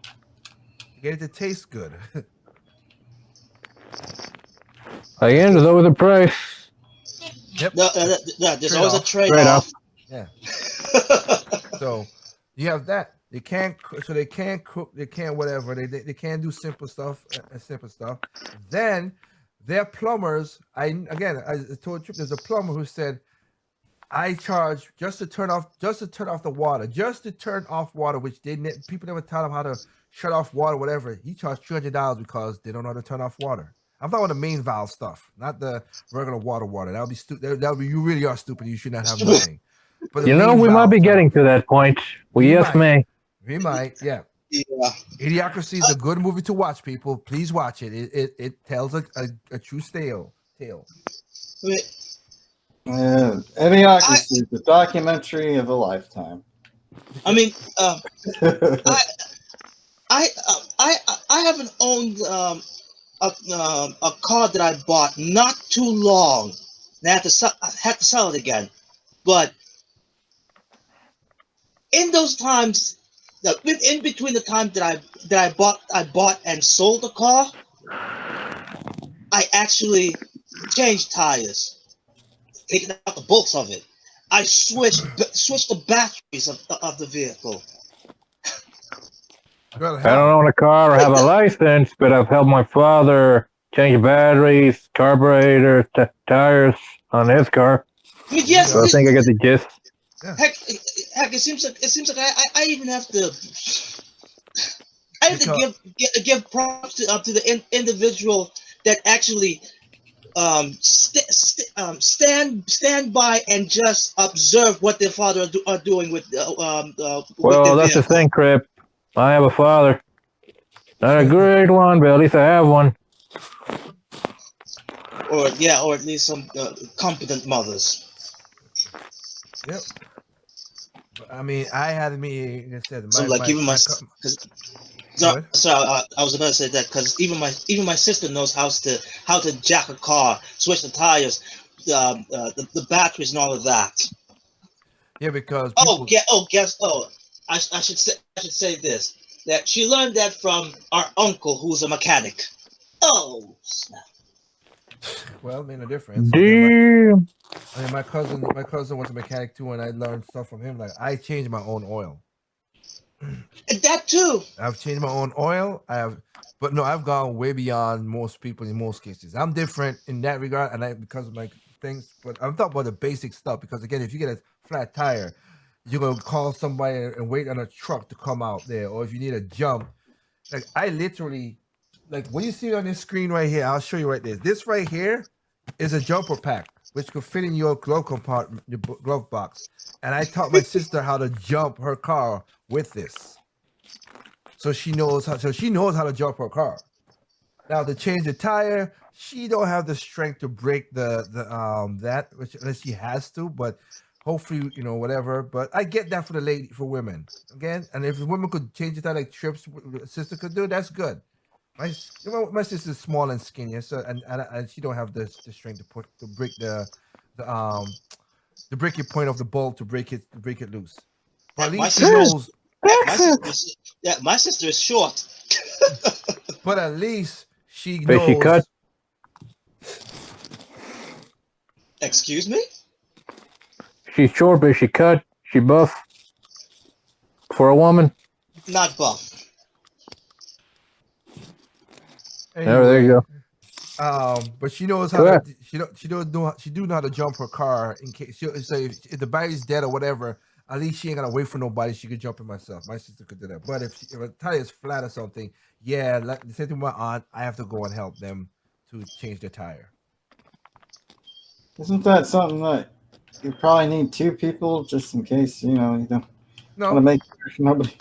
to get it to taste good. Again, there's always a price. Yep. No, there's always a trade-off. Yeah. So you have that. They can't cook, they can't whatever. They can't do simple stuff. Then they're plumbers. I told you there's a plumber who said, I charge just to turn off the water, which people never tell them how to shut off water, whatever. He charged $200 because they don't know how to turn off water. I'm talking about the main valve stuff, not the regular water. That would be stupid. That would be, you really are stupid. You should not have nothing. But we might be getting to that point. We may. We might, yeah. Yeah. Idiocracy is a good movie to watch, people. Please watch it. It tells a true tale. Idiocracy is the documentary of a lifetime. I mean, I haven't owned a car that I bought not too long. And I had to sell it again. But in those times, in between the time that I bought and sold the car, I actually changed tires. taking out the bolts of it. I switched the batteries of the vehicle. Well, I don't hell, own a car or have a license, but I've helped my father change batteries, carburetors, tires on his car. I mean, there you yes, So I go. think I get the gist. Yeah, heck, it seems like I even have to. I have to because give props to the individual that actually stand by and just observe what their father are doing with their Well, that's the vehicle. thing, Crip. I have a father. Not a great one, but at least I have one. Or at least some competent mothers. yep. I mean, I had me. Like I said, So like even my because go ahead. so I was about to say that because even my sister knows how to jack a car, switch the tires, the batteries and all of that. Yeah, because Oh, people. guess. I should say this, that she learned that from our uncle, who's a mechanic. Oh, snap. Well, made a difference. Damn. My cousin was a mechanic too, and I learned stuff from him. Like I changed my own oil. And that too. I've changed my own oil. But no, I've gone way beyond most people in most cases. I'm different in that regard, and because of my things. But I'm talking about the basic stuff because again, if you get a flat tire, you're gonna call somebody and wait on a truck to come out there, or if you need a jump, like I literally, like what you see on this screen right here, I'll show you right there. This right here is a jumper pack which could fit in your glove compartment, your glove box. And I taught my sister how to jump her car with this, so she knows how. So she knows how to jump her car. Now to change the tire, she don't have the strength to break the that, which unless she has to. But hopefully, whatever. But I get that for women again. And if women could change the tire like Tripp's sister could do, that's good. My sister's small and skinny, so and she don't have the strength to break the the breaking point of the bolt to break it loose. But at Heck, my least she sister. There's knows. Heck, Texas. my sister is short. But at least she But she cut. knows. Excuse me. She's short, but she cut. She buff. For a woman. Not buff. Oh, there you go. But she knows how Correct. to. She do know how to jump her car in case. So if the battery's dead or whatever, at least she ain't gotta wait for nobody. She could jump it myself. My sister could do that. But if a tire is flat or something, yeah, like the same thing with my aunt, I have to go and help them to change the tire. Isn't that something that you probably need two people just in case, you don't want to No, make sure nobody.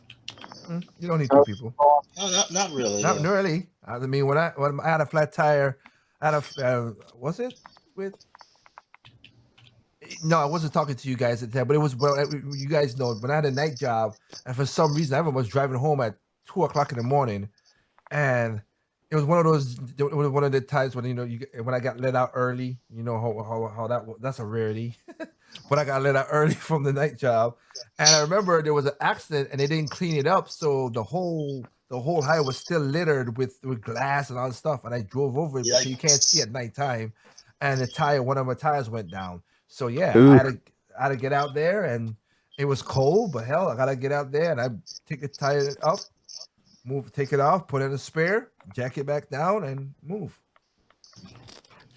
you don't need two people. No, not really. Not Yeah. really. I mean, when I had a flat tire, I had a was it with? No, I wasn't talking to you guys at the time, but it was you guys know when I had a night job, and for some reason, I was driving home at 2 o'clock in the morning, and it was one of those one of the times when when I got let out early. You know how that's a rarity, but I got let out early from the night job, and I remember there was an accident and they didn't clean it up, so the whole highway was still littered with glass and all this stuff, and I drove over it because you can't see at nighttime, and one of my tires went down. So yeah, Ooh. I had to get out there, and it was cold, but hell, I gotta get out there and I take the tire up, take it off, put it in a spare, jack it back down, and move.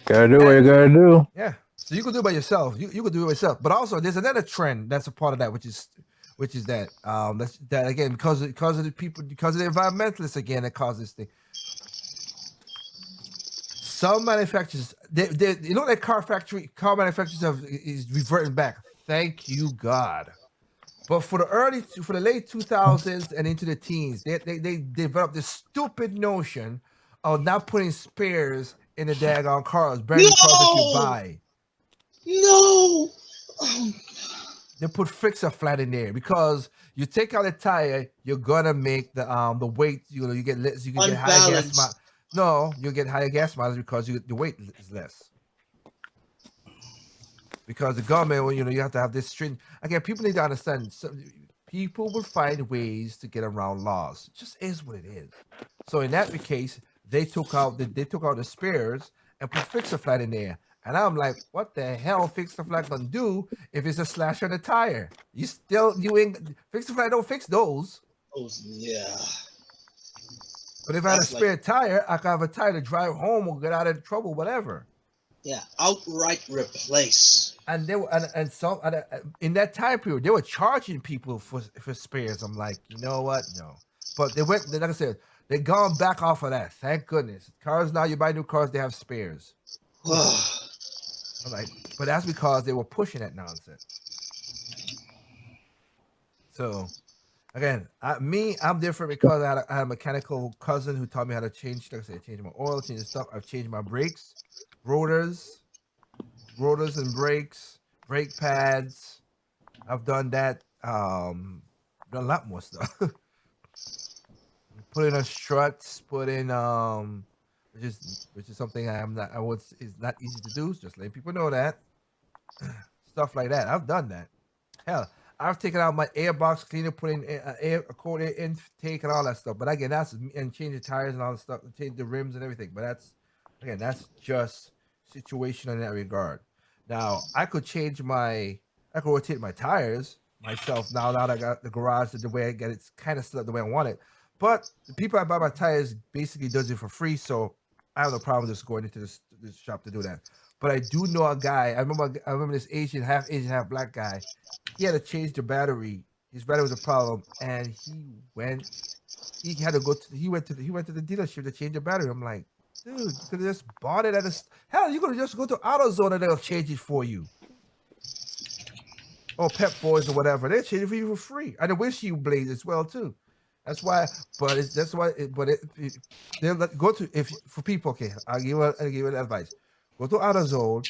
Gotta do what you gotta do. Yeah. So you can do it by yourself. You can do it yourself. But also there's another trend that's a part of that, which is that that again because of the people, because of the environmentalists again that cause this thing. Some manufacturers, that car manufacturers is reverting back. Thank you, God. But for the late 2000s and into the teens, they developed this stupid notion of not putting spares in the daggone cars, brand new cars that you buy. No. They put fixer flat in there because you take out a tire, you're gonna make the weight. You get higher gas mileage. No, you'll get higher gas mileage because the weight is less. Because the government, you have to have this string. Again, people need to understand. People will find ways to get around laws. It just is what it is. So in that case, they took out the spares and put fixer flat in there. And I'm like, what the hell Fix the Flat gonna do if it's a slash on the tire? You ain't Fix the Flat don't fix those. Oh, yeah. But if I had a That's like, spare tire, I could have a tire to drive home or get out of trouble, whatever. yeah, outright replace. And they were, and some in that time period, they were charging people for spares. I'm like, you know what? No. But they went, like I said, they gone back off of that. Thank goodness. Cars now, you buy new cars, they have spares. I'm like, but that's because they were pushing that nonsense. So, again, I'm different because I had a mechanical cousin who taught me how to change. Like I said, change my oil, change the stuff. I've changed my brakes, rotors and brakes, brake pads. I've done that. Done a lot more stuff. Put in a struts. Put in which is something it's not easy to do. Just letting people know that. Stuff like that. I've done that. Hell, I've taken out my airbox cleaner, put in a cold air intake and all that stuff. But again, and change the tires and all the stuff, change the rims and everything. But that's just situational in that regard. Now I could rotate my tires myself now that I got the garage the way I get it's kind of set up the way I want it. But the people I buy my tires basically does it for free, so I have no problem just going into this shop to do that. But I do know a guy. I remember this half Asian, half black guy. He had to change the battery. His battery was a problem, and he went to the dealership to change the battery. I'm like, dude, you could have just bought it hell, you could have just go to AutoZone and they'll change it for you. Or Pep Boys or whatever. They'll change it for you for free. And the windshield blades as well too. That's why, for people, okay, I'll give you advice. Go to AutoZone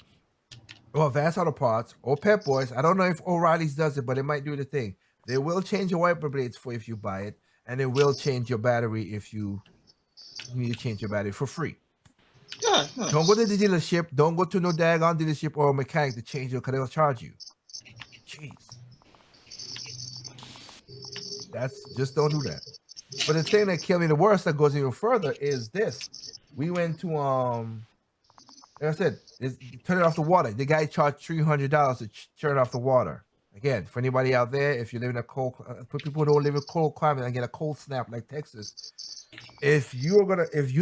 or Advanced Auto Parts or Pep Boys. I don't know if O'Reilly's does it, but it might do the thing. They will change your wiper blades for if you buy it, and they will change your battery if you need to change your battery for free. Yeah, nice. Don't go to the dealership. Don't go to no daggone dealership or a mechanic to change it because they'll charge you. Jeez. Just don't do that. But the thing that killed me the worst that goes even further is this. We went to like I said, turn it off the water. The guy charged $300 to turn off the water. Again, for anybody out there, if you live in a cold, for people who don't live in a cold climate and get a cold snap like Texas, if you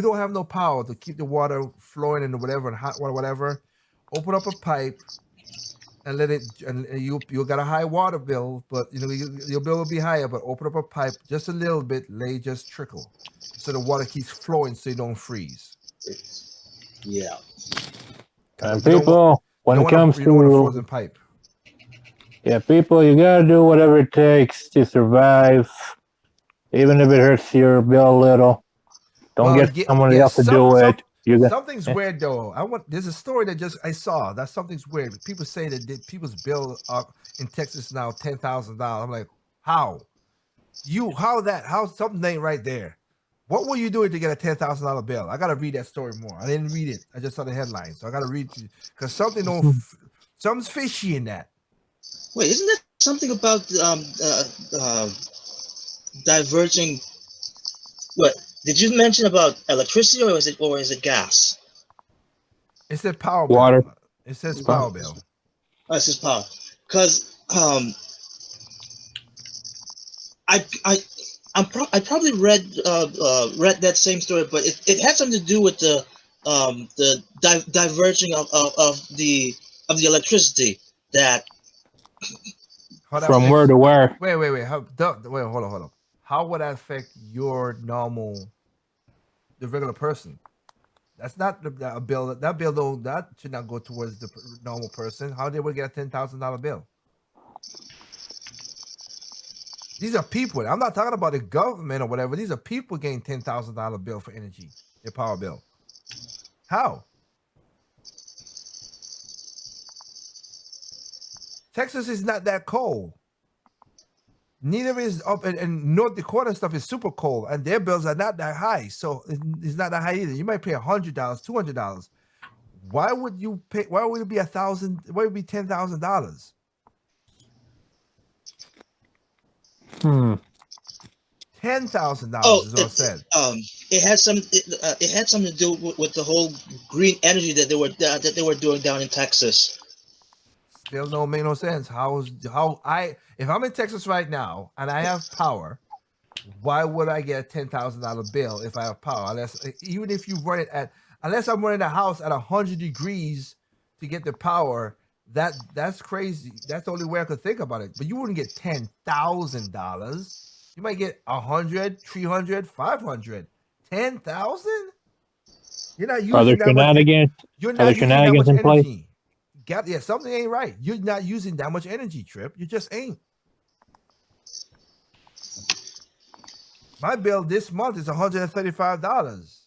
don't have no power to keep the water flowing and whatever and hot water, whatever, open up a pipe and let it, and you got a high water bill, but your bill will be higher. But open up a pipe just a little bit, just trickle, so the water keeps flowing, so you don't freeze. Yeah. And people, when it comes to a frozen pipe, yeah, people, you gotta do whatever it takes to survive, even if it hurts your bill a little. Don't get someone else to do it. Something's weird though. There's a story that I saw that something's weird. People say that people's bill in Texas now $10,000. I'm like, how something ain't right there. What were you doing to get a $10,000 bill? I gotta read that story more. I didn't read it. I just saw the headline, so I gotta read because something's fishy in that. Wait, isn't that something about diverging? What did you mention about electricity, or is it gas? It said power water. Bill. It says power bill. Oh, it says power. Because I probably read that same story, but it had something to do with the diverging of the electricity that from where to where. Wait. Hold on. How would that affect the regular person? That's not a bill. That should not go towards the normal person. How they would get a $10,000 bill? These are people. I'm not talking about the government or whatever. These are people getting $10,000 bill for energy, their power bill. How? Texas is not that cold. Neither is up in North Dakota and stuff is super cold, and their bills are not that high. So it's not that high either. You might pay $100, $200. Why would you pay? Why would it be $1,000? Why would it be $10,000? $10,000 Oh, is what I said. it had some. It had something to do with the whole green energy that they were doing down in Texas. Still don't make no sense. If I'm in Texas right now and I have power, why would I get a $10,000 bill if I have power? Even if you run it unless I'm running a house at 100 degrees to get the power, that's crazy. That's the only way I could think about it. But you wouldn't get $10,000. You might get 100, 300, 500. 10,000? You're not Are there using that much. shenanigans? You're Are there not using that much shenanigans in play? energy. Something ain't right. You're not using that much energy, Trip. You just ain't. My bill this month is $135.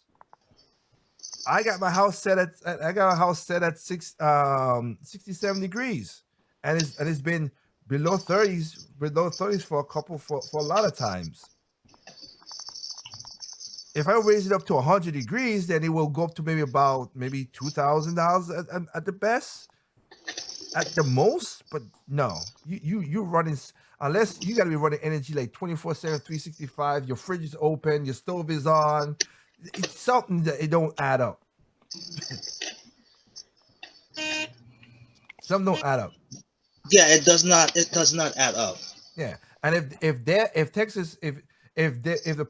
I got my house set at 67 degrees, and it's been below 30s for a lot of times. If I raise it up to 100 degrees, then it will go up to maybe $2,000 at the best, at the most. But no, you running, unless you got to be running energy like 24/7, 365. Your fridge is open, your stove is on. It's something that it don't add up. Some don't add up. Yeah, it does not. It does not add up. Yeah, and if the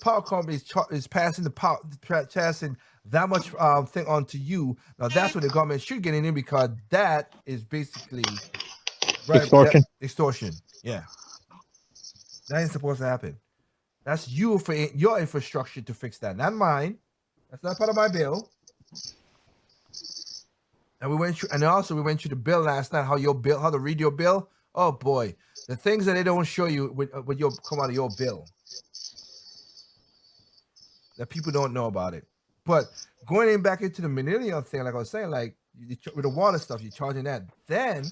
power company is passing that much thing onto you, now that's what the government should get in, because that is basically Extortion. Extortion. Yeah, that ain't supposed to happen. That's you for your infrastructure to fix that, not mine. That's not part of my bill. And we went through the bill last night. How to read your bill? Oh boy, the things that they don't show you when you come out of your bill, that people don't know about it. But going back into the millennial thing, like I was saying, like with the water stuff, you're charging that. Then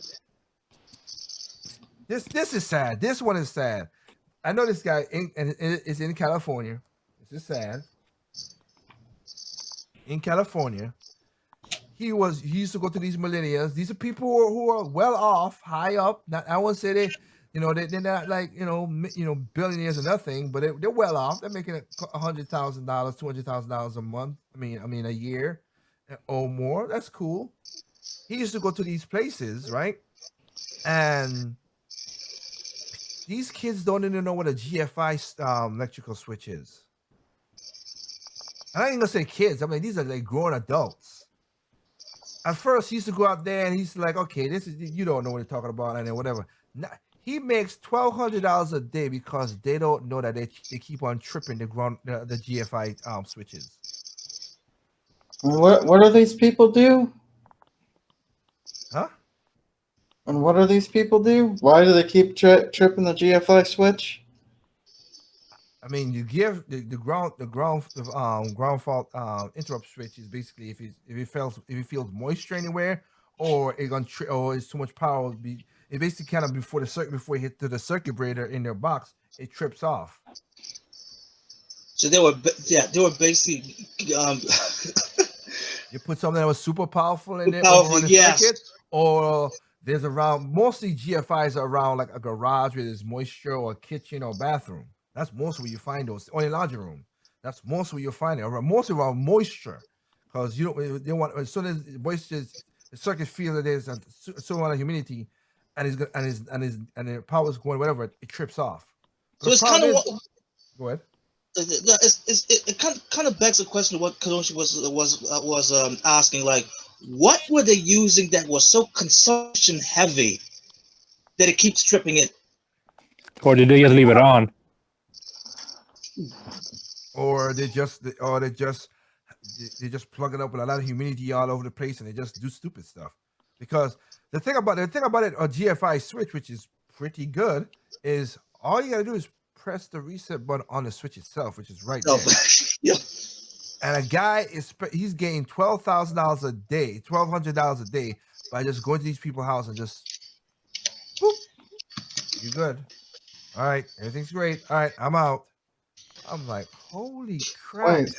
this is sad. This one is sad. I know this guy is in California. This is sad. In California, he used to go to these millennials. These are people who are well off, high up. I won't say they're not like billionaires or nothing, but they're well off. They're making $100,000, $200,000 a month. I mean a year or more. That's cool. He used to go to these places, right? And these kids don't even know what a GFI electrical switch is. And I ain't gonna say kids. I mean, these are like grown adults. At first, he used to go out there and he's like, okay, you don't know what you're talking about, and then whatever. Now, he makes $1,200 a day because they don't know that they keep on tripping the GFI switches. What do these people do? Huh? And what do these people do? Why do they keep tripping the GFI switch? I mean, you give the ground fault interrupt switch is basically if it feels moisture anywhere, or it's too much power. It basically kind of before it hit to the circuit breaker in their box, it trips off. So they were basically. You put something that was super powerful in there, yes. circuit, or there's mostly GFIs are around like a garage where there's moisture, or a kitchen or bathroom. That's most where you find those, or in a laundry room. That's most where you find it. Mostly around moisture, because they want, as soon as moisture, the circuit feels that there's a certain amount of humidity, and the power's going whatever, it trips off. So it's kind of go ahead. It kind of begs the question of what Kadoshi was asking, like, what were they using that was so consumption heavy that it keeps tripping it? Or did they just leave it on? Or they just plug it up with a lot of humidity all over the place, and they just do stupid stuff. Because the thing about it, a GFI switch, which is pretty good, is all you gotta do is press the reset button on the switch itself, which is right there. Yeah. And a guy he's getting $12,000 a day, $1,200 a day by just going to these people's house and just boop. You good? All right, everything's great. All right, I'm out. I'm like, holy crap! Wait,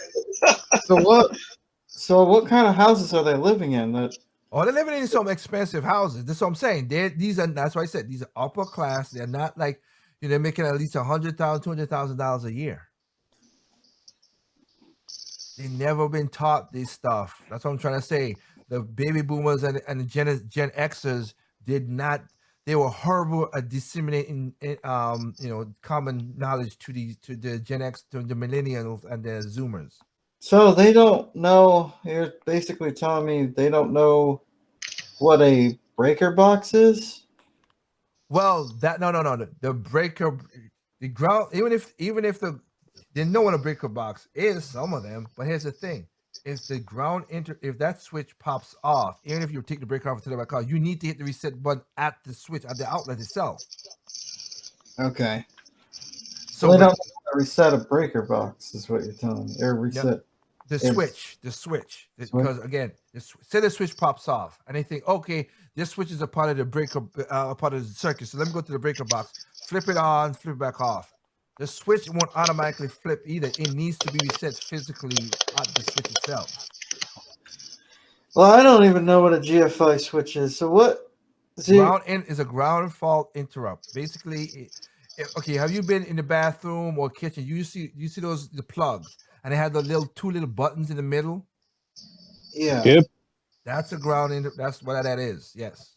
so what kind of houses are they living in? They're living in some expensive houses. That's what I'm saying. That's why I said these are upper class. They're not like they're making at least $100,000, $200,000 a year. They never been taught this stuff. That's what I'm trying to say. The baby boomers and the Gen Xers did not. They were horrible at disseminating, common knowledge to the Gen X, to the millennials and the Zoomers. So they don't know. You're basically telling me they don't know what a breaker box is? Well, that no. The breaker, the ground. Even if they know what a breaker box is, some of them. But here's the thing: if the if that switch pops off, even if you take the breaker off and turn it back on, you need to hit the reset button at the switch at the outlet itself. Okay. So they don't know how to reset a breaker box, is what you're telling me. Or reset. The switch. Because again, say the switch pops off, and they think, okay, this switch is a part of the breaker, a part of the circuit. So let me go to the breaker box, flip it on, flip it back off. The switch won't automatically flip either. It needs to be reset physically at the switch itself. Well, I don't even know what a GFI switch is. So what? Ground in is a ground fault interrupt. Basically, okay. Have you been in the bathroom or kitchen? You see the plugs, and they have the two little buttons in the middle. Yeah. Yep. That's a ground. That's what that is. Yes.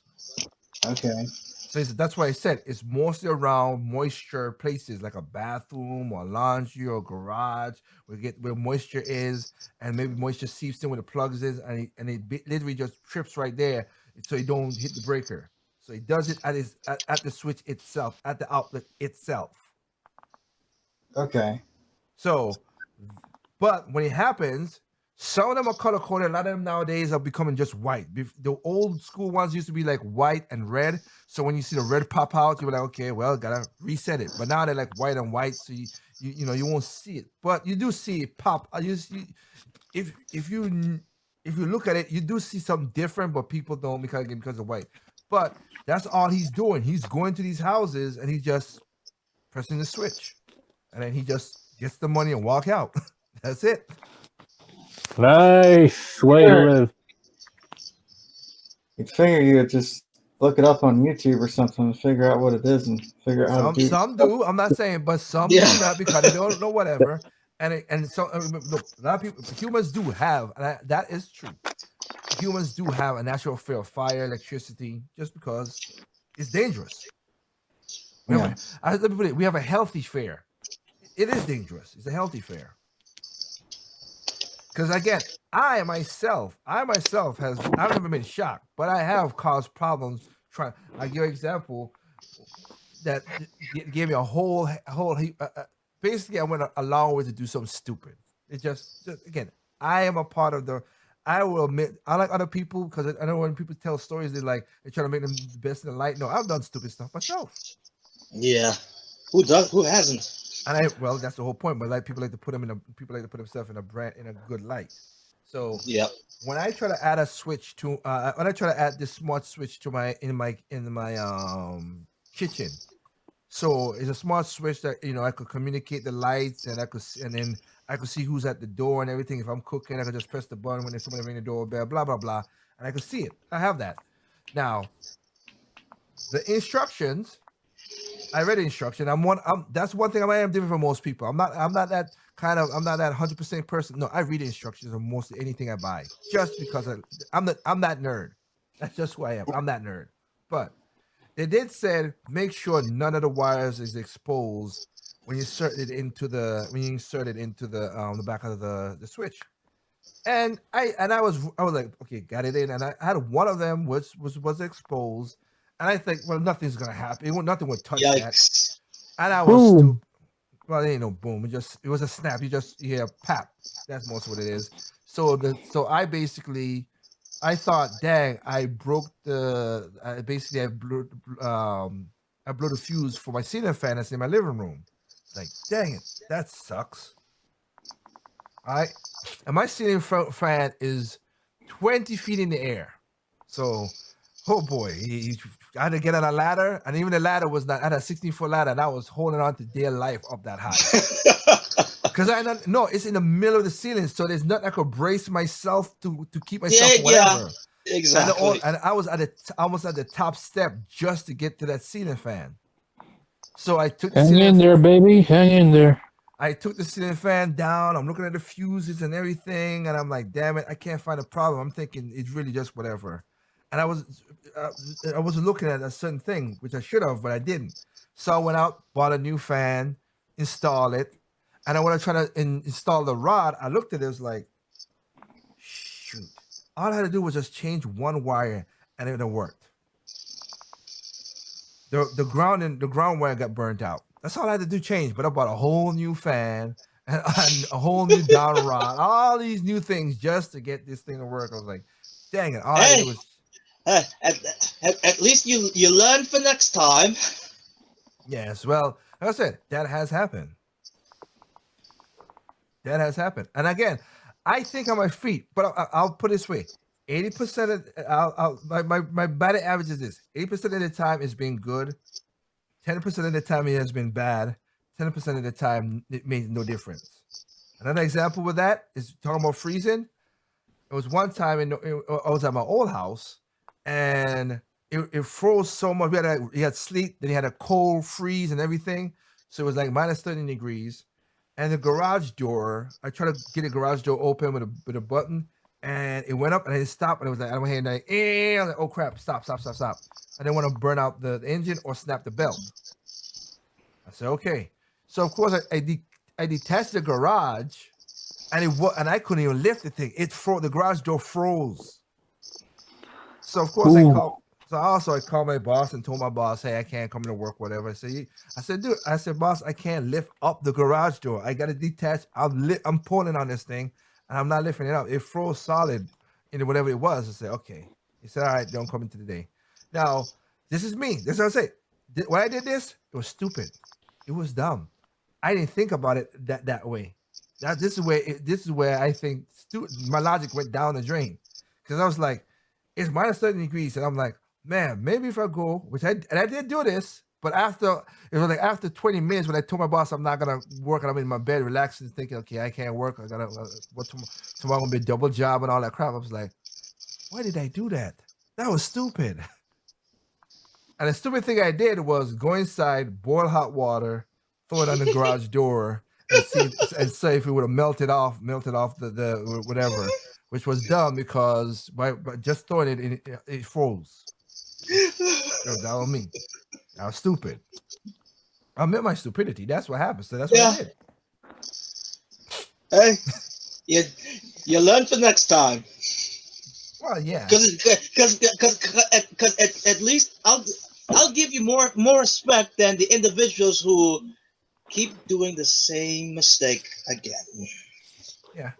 Okay. So that's why I said it's mostly around moisture places like a bathroom or laundry or garage where moisture is, and maybe moisture seeps in where the plugs is, and it literally just trips right there, so you don't hit the breaker. So he does it at the switch itself, at the outlet itself. Okay. So, but when it happens, some of them are color coded. A lot of them nowadays are becoming just white. The old school ones used to be like white and red. So when you see the red pop out, you're like, okay, well, gotta reset it. But now they're like white and white, so you won't see it. But you do see it pop. If you look at it, you do see something different, but people don't because of white. But that's all he's doing. He's going to these houses and he's just pressing the switch, and then he just gets the money and walk out. That's it. Nice way to live. You'd figure you would just look it up on YouTube or something and figure out what it is and figure out how to do it. Some do. I'm not saying, but some do not because they don't know whatever. And so look, a lot of people, humans do have, and that is true. Humans do have a natural fear of fire, electricity, just because it's dangerous. Let me put it. We have a healthy fear. It is dangerous. It's a healthy fear. Because again, I myself I've never been shocked, but I have caused problems. I give you an example that gave me a whole basically I went a long way to do something stupid. It just again, I am a part of the. I will admit, I like other people because I know when people tell stories, they try to make them the best in the light. No, I've done stupid stuff myself. Yeah, who hasn't? And that's the whole point. But people like to put themselves in a good light. So when I try to add a switch to when I try to add this smart switch to my kitchen, so it's a smart switch that I could communicate the lights and then I could see who's at the door and everything. If I'm cooking, I could just press the button when there's somebody ring the doorbell, blah blah blah, and I could see it. I have that. Now, the instructions. I read the instruction. That's one thing I am different from most people. I'm not that 100% person. No, I read the instructions on mostly anything I buy, just because I'm that nerd. That's just who I am. I'm that nerd. But they did say make sure none of the wires is exposed when you insert it into the back of the switch. And I was like, okay, got it in, and I had one of them was exposed. And I think, well, nothing's gonna happen. Nothing would touch that. And I was stupid. Well, it ain't no boom. It was a snap. You hear pap. That's most what it is. So I thought, dang, I broke I blew the fuse for my ceiling fan that's in my living room. Like, dang it, that sucks. All right, and my ceiling fan is 20 feet in the air. So, oh boy, I had to get on a ladder, and even the ladder was not. I had a 16-foot ladder, and I was holding on to dear life up that high. Because it's in the middle of the ceiling, so there's nothing I could brace myself to keep myself. Whatever. Exactly. And I was almost at the top step just to get to that ceiling fan. So I took. Hang in there, baby. Hang in there. I took the ceiling fan down. I'm looking at the fuses and everything, and I'm like, damn it, I can't find a problem. I'm thinking it's really just whatever. And uh, I was looking at a certain thing, which I should have, but I didn't. So I went out, bought a new fan, installed it, and I want to try to install the rod. I looked at it, it was like, shoot. All I had to do was just change one wire, and it worked. The ground wire got burnt out. That's all I had to do, change. But I bought a whole new fan and a whole new down rod, all these new things just to get this thing to work. I was like, dang it! All I had to do was. At least you learn for next time. Yes, well, like I said, that has happened. That has happened. And again, I think on my feet, but I'll put it this way: 80% of my batting average is this: 80% of the time it's been good, 10% of the time it has been bad, 10% of the time it made no difference. Another example with that is talking about freezing. It was one time I was at my old house, and it froze so much. We had sleet, then he had a cold freeze and everything. So it was like minus 13 degrees. And the garage door, I tried to get the garage door open with a button, and it went up and it stopped, and it was like, I went like, I was like, oh crap, stop. I didn't want to burn out the engine or snap the belt. I said, okay. So of course I detached the garage, and I couldn't even lift the thing. It froze. The garage door froze. So of course I called my boss and told my boss, hey, I can't come to work, whatever. I said, dude, boss, I can't lift up the garage door. I got to detach. I'm pulling on this thing, and I'm not lifting it up. It froze solid into whatever it was. I said, okay. He said, all right, don't come in today. Now, this is me. This is what I say. When I did this, it was stupid. It was dumb. I didn't think about it that way. This is where I think my logic went down the drain, because I was like, it's minus 30 degrees, and I'm like, man, maybe if I go, I did do this, but after 20 minutes, when I told my boss I'm not gonna work, and I'm in my bed relaxing, thinking, okay, I can't work. I gotta tomorrow gonna be a double job and all that crap. I was like, why did I do that? That was stupid. And the stupid thing I did was go inside, boil hot water, throw it on the garage door, and see if it would have melted off the whatever, which was dumb because by just throwing it in, it froze. That was me. I was stupid. I admit my stupidity. That's what happened. So that's what I did. Hey, you learn for next time. Well, yeah. Because at least I'll give you more respect than the individuals who keep doing the same mistake again. Yeah.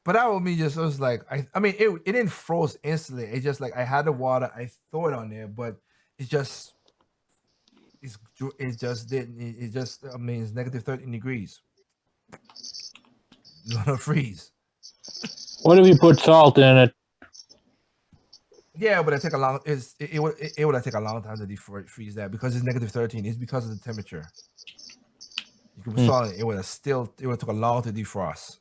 But that was me. Just, it was like, I mean, it didn't froze instantly. It's just like I had the water, I threw it on there, but it just didn't. It just, I mean, it's negative 13 degrees. It's gonna freeze. What if you put salt in it? Yeah, but it take a long. It would take a long time to defreeze that because it's negative 13. It's because of the temperature. You can put salt in it. It would took a long to defrost.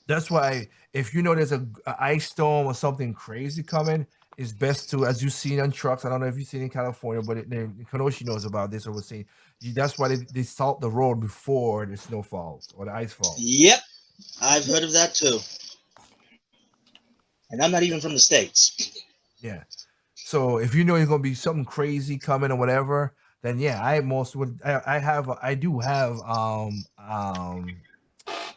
That's why if you know there's a ice storm or something crazy coming, it's best to, as you've seen on trucks. I don't know if you've seen in California, but Kanoshi knows about this. Or we're seeing that's why they salt the road before the snow falls or the ice falls. Yep, I've heard of that too. And I'm not even from the States. Yeah. So if you know you're gonna be something crazy coming or whatever, then yeah, I do have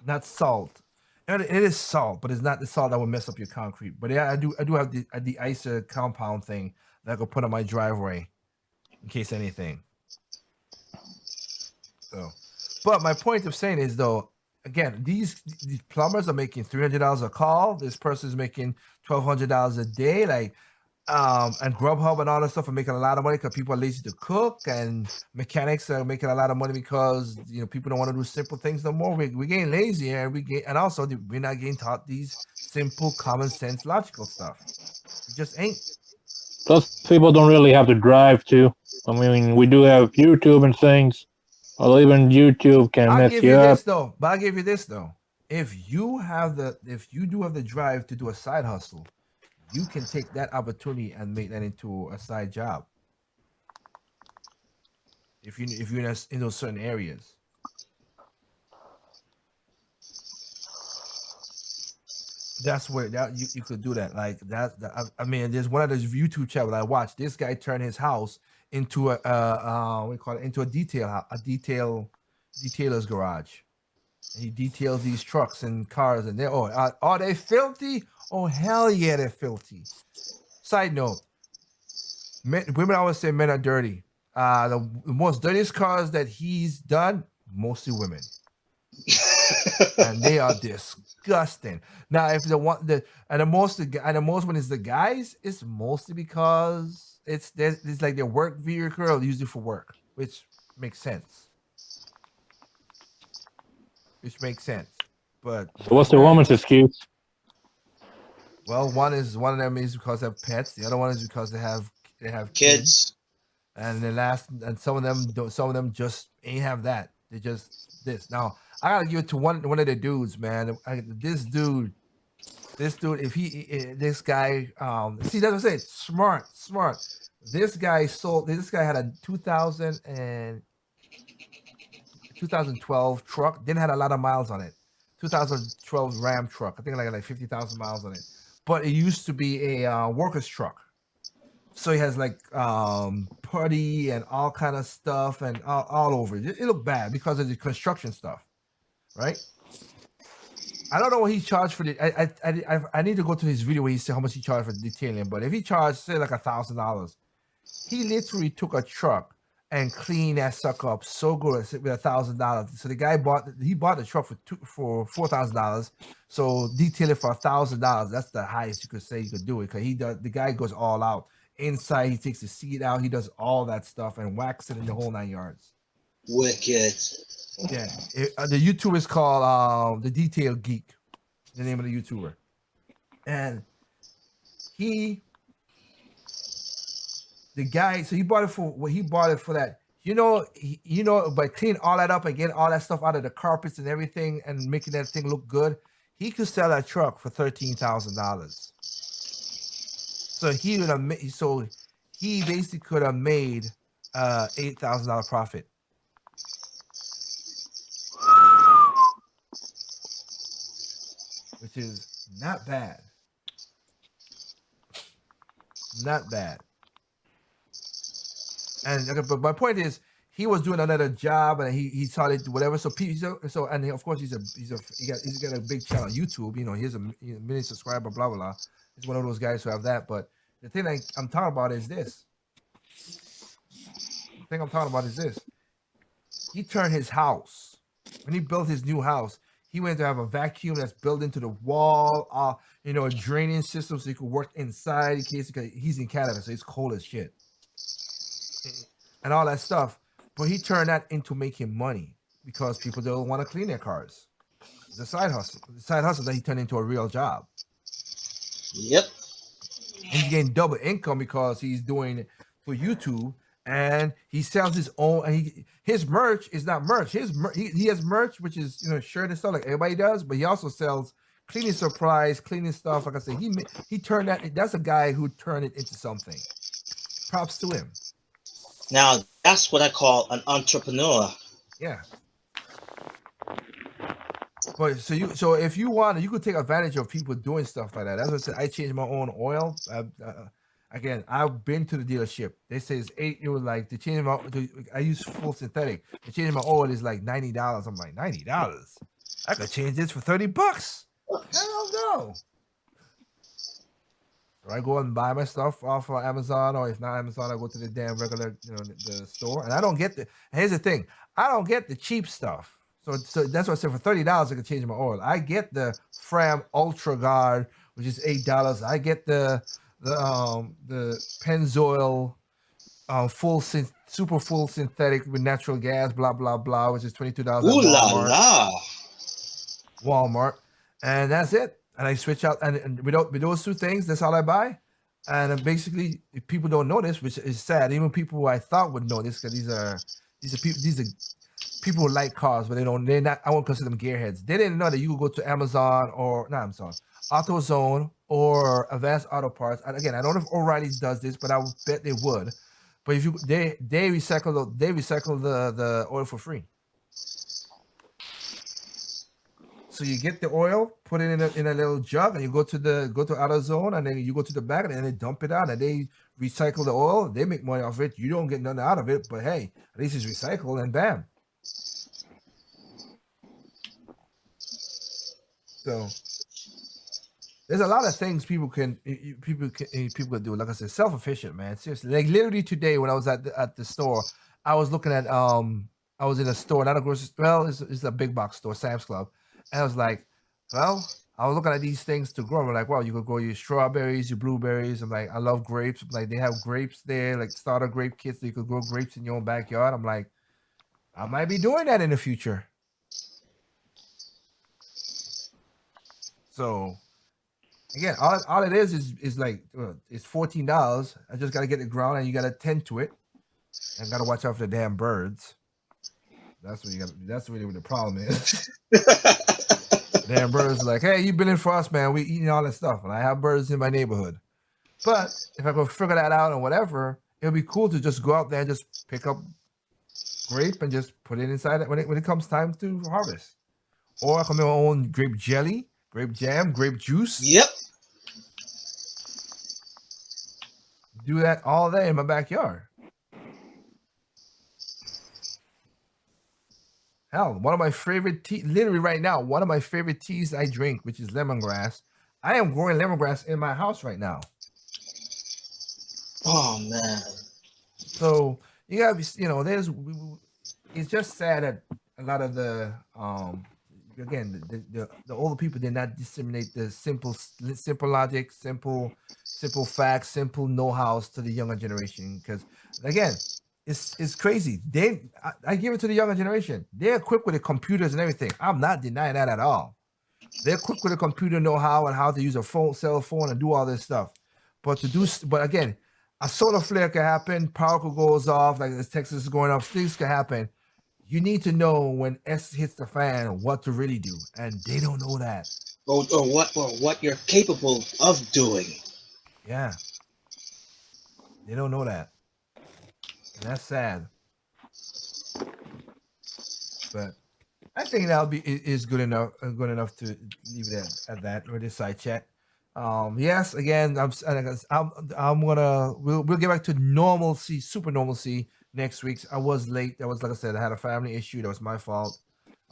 not salt. It is salt, but it's not the salt that will mess up your concrete. But yeah, I do have the icer compound thing that I could put on my driveway in case anything. So, but my point of saying is though, again, these plumbers are making $300 a call. This person's making $1,200 a day. Like, and Grubhub and all that stuff are making a lot of money because people are lazy to cook, and mechanics are making a lot of money because people don't want to do simple things no more. We're getting lazy, and also we're not getting taught these simple, common sense, logical stuff. It just ain't. Plus, people don't really have to drive to. I mean, we do have YouTube and things. Well, even YouTube can mess you up. But I'll give you this though. If you do have the drive to do a side hustle, you can take that opportunity and make that into a side job. if you're in those certain areas. That's where that you could do that. Like I mean, there's one of those YouTube channels I watched. This guy turned his house into a what do you call it? Into a detailer's garage. He details these trucks and cars, and they're are they filthy? Oh hell yeah, they're filthy. Side note: women always say men are dirty. The most dirtiest cars that he's done, mostly women, and they are disgusting. Now, if the most when it's the guys, it's mostly because it's like their work vehicle, usually for work, which makes sense. But So what's the woman's excuse? well, one of them is because they have pets. The other one is because they have Kids. And some of them just ain't have that. They just this. Now I gotta give it to one of the dudes, man. This dude, this guy, see, that's what I'm saying. Smart. This guy had a 2012 truck. Didn't have a lot of miles on it. 2012 Ram truck. I think like 50,000 miles on it. But it used to be a worker's truck. So he has like putty and all kind of stuff and all over. It looked bad because of the construction stuff, right? I don't know what he charged for the. I need to go to his video where he said how much he charged for the detailing. But if he charged say like $1,000, he literally took a truck and cleaned that sucker up so good with $1,000. So the guy bought the truck for $4,000. So detail it for $1,000. That's the highest you could say you could do it, because the guy goes all out. Inside, he takes the seat out, he does all that stuff and wax it in the whole 9 yards. Wicked. Yeah, the YouTuber is called the Detail Geek, the name of the YouTuber, and he bought it for that. By cleaning all that up and getting all that stuff out of the carpets and everything and making that thing look good, he could sell that truck for $13,000. So he basically could have made $8,000 profit. Which is not bad. And but my point is, he was doing another job and he started whatever. So and of course he's got a big channel on YouTube. He has a million subscriber, blah blah blah. He's one of those guys who have that. But the thing I'm talking about is this. He turned his house, when he built his new house, he went to have a vacuum that's built into the wall, a draining system so he could work inside in case, because he's in Canada, so it's cold as shit. And all that stuff. But he turned that into making money because people don't want to clean their cars. It's a side hustle. The side hustle that he turned into a real job. Yep. He's getting double income because he's doing it for YouTube, and he sells his own. And his merch is not merch. He has merch, which is shirt and stuff like everybody does, but he also sells cleaning supplies, cleaning stuff. Like I said, he turned that. That's a guy who turned it into something. Props to him. Now that's what I call an entrepreneur. Yeah. But so if you want, you could take advantage of people doing stuff like that. That's what I said. I changed my own oil. Again, I've been to the dealership. They say it's $8. It was like I use full synthetic. To change my oil is like $90. I'm like, $90? I could change this for $30. Hell no. So I go and buy my stuff off of Amazon, or if not Amazon, I go to the damn regular, the store. And I don't get here's the thing. I don't get the cheap stuff. So that's what I said, for $30, I can change my oil. I get the Fram Ultra Guard, which is $8. I get the Pennzoil super full synthetic with natural gas, blah blah blah, which is $22. Ooh la la. Walmart, and that's it. And I switch out, and with those two things, that's all I buy. And basically, if people don't know this, which is sad. Even people who I thought would know this, because these are people who like cars, but they're not. I won't consider them gearheads. They didn't know that you could go to Amazon AutoZone or Advanced Auto Parts. And again, I don't know if O'Reilly's does this, but I would bet they would. But if you they recycle the oil for free. So you get the oil, put it in a little jug, and you go to AutoZone, and then you go to the back, and then they dump it out, and they recycle the oil. They make money off it. You don't get nothing out of it, but hey, at least it's recycled, and bam. So there's a lot of things people can do. Like I said, self-efficient, man. Seriously, like literally today when I was at the store, I was looking at I was in a store, not a grocery. Well, it's a big box store, Sam's Club, and I was like, well, I was looking at these things to grow. I'm like, wow, you could grow your strawberries, your blueberries. I'm like, I love grapes. Like they have grapes there, like starter grape kits. So you could grow grapes in your own backyard. I'm like, I might be doing that in the future. So again, all it is like it's $14. I just gotta get the ground and you gotta tend to it, and gotta watch out for the damn birds. That's what you got. That's really what the problem is. Damn birds are like, hey, you've been in for us, man. We eating all that stuff, and I have birds in my neighborhood. But if I could figure that out or whatever, it'll be cool to just go out there and just pick up grape and just put it inside it when it comes time to harvest. Or I can make my own grape jelly, grape jam, grape juice. Yep. Do that all day in my backyard. Hell, one of my favorite tea, literally right now, one of my favorite teas I drink, which is lemongrass. I am growing lemongrass in my house right now. Oh man. So you gotta be, it's just sad that a lot of the again the older people did not disseminate the simple logic, simple facts, simple know-hows to the younger generation. Because again, it's crazy. I give it to the younger generation. They're equipped with the computers and everything. I'm not denying that at all. They're equipped with a computer know-how and how to use a cell phone and do all this stuff. But again, a solar flare can happen, power could goes off, like this Texas is going off, things can happen. You need to know when S hits the fan what to really do, and they don't know that. Or what you're capable of doing. Yeah, they don't know that. And that's sad. But I think that'll be is good enough to leave it at that or this side chat. Yes, again, we'll get back to normalcy, super normalcy next week. I was late. That was, like I said, I had a family issue. That was my fault.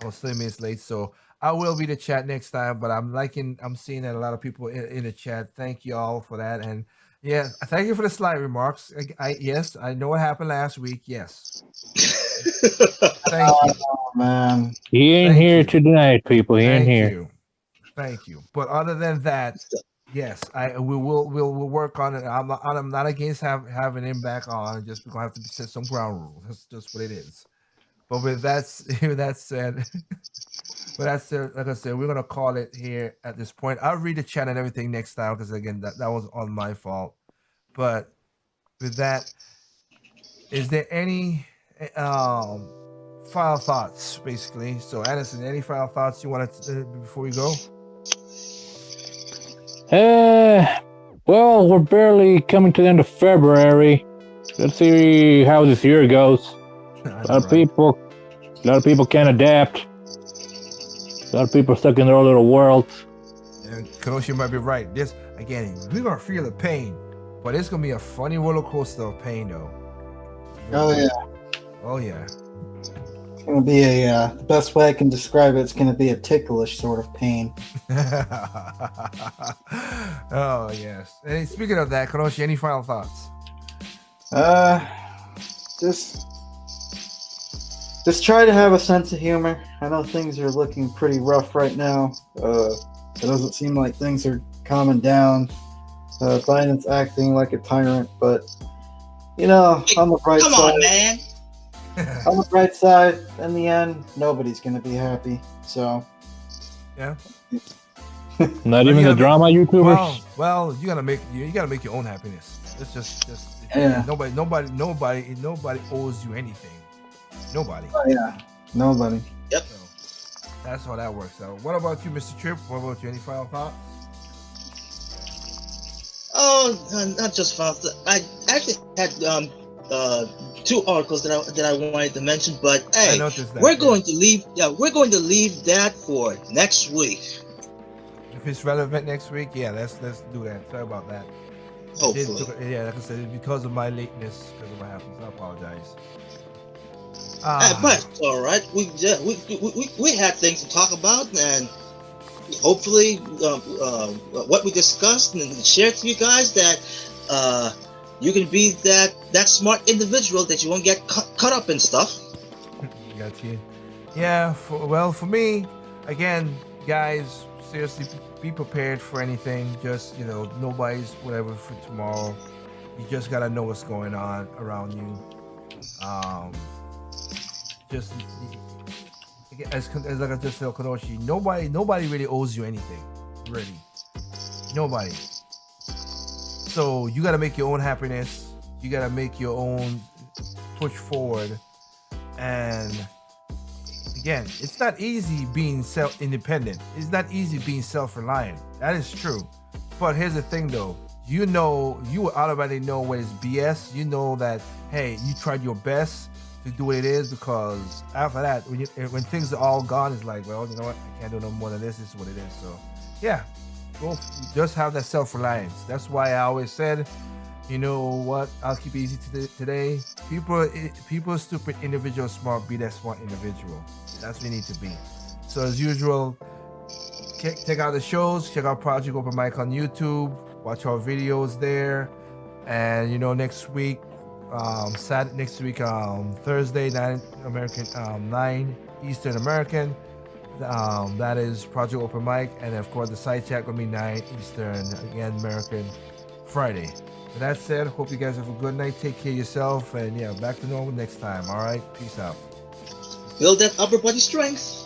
I was 30 minutes late, so I will be the chat next time. But I'm seeing that a lot of people in the chat. Thank you all for that, and yeah, thank you for the slight remarks. Yes, I know what happened last week. Yes, thank you. Oh man, he ain't here tonight, people. He ain't here. Thank you. But other than that, yes, we'll work on it. I'm not against having him back on. Just we're gonna have to set some ground rules. That's just what it is. But with that said, like I said, we're gonna call it here at this point. I'll read the chat and everything next time because again, that was on my fault. But with that, is there any final thoughts, basically? So, Anderson, any final thoughts you wanted to, before we go? Well, we're barely coming to the end of February. Let's see how this year goes. A lot of people can't adapt. A lot of people are stuck in their own little worlds. And Kenoshi might be right. This again, we're gonna feel the pain, but it's gonna be a funny roller coaster of pain, though. oh yeah, Oh yeah. it's gonna be the best way I can describe it. It's gonna be a ticklish sort of pain. Oh yes. And speaking of that, Kenoshi, any final thoughts? Just try to have a sense of humor. I know things are looking pretty rough right now. It doesn't seem like things are calming down. Biden's acting like a tyrant, but on the bright Come side, on, man. on the bright side, in the end, nobody's gonna be happy. So Yeah. Not even the drama YouTubers. Well, you gotta make your own happiness. It's just Yeah. nobody owes you anything. Nobody. Oh, yeah, nobody. Yep. So that's how that works out. What about you, Mr. Tripp? What about you? Any final thoughts? Oh, not just fast. I actually had two articles that I wanted to mention, but I hey, noticed that. we're going to leave that for next week. If it's relevant next week, yeah, let's do that. Sorry about that. Hopefully. Yeah, like I said, because of my lateness, because of what happened. I apologize. But it's all right. We had things to talk about, and hopefully, what we discussed and shared to you guys, that you can be that smart individual that you won't get caught up in stuff. Got you. Yeah. For me, again, guys, seriously, be prepared for anything. Just nobody's whatever for tomorrow. You just gotta know what's going on around you. Just as like I just said, Konoshi, nobody really owes you anything, really, nobody. So you gotta make your own happiness. You gotta make your own push forward. And again, it's not easy being self-independent. It's not easy being self-reliant. That is true. But here's the thing, though. You automatically know when it's BS. You know that, hey, you tried your best to do what it is, because after that, when things are all gone, it's like, well, you know what? I can't do no more than this. This is what it is. So, yeah, just have that self-reliance. That's why I always said, you know what? I'll keep it easy today. People stupid, individual smart. Be that smart individual. That's what you need to be. So as usual, check out the shows. Check out Project Open Mic on YouTube. Watch our videos there. And next week, Thursday, 9 American, 9 Eastern American. That is Project Open Mic, and of course the side chat gonna be 9 Eastern, again American, Friday. With that said, hope you guys have a good night. Take care of yourself, and yeah, back to normal next time. All right, peace out. Build that upper body strength.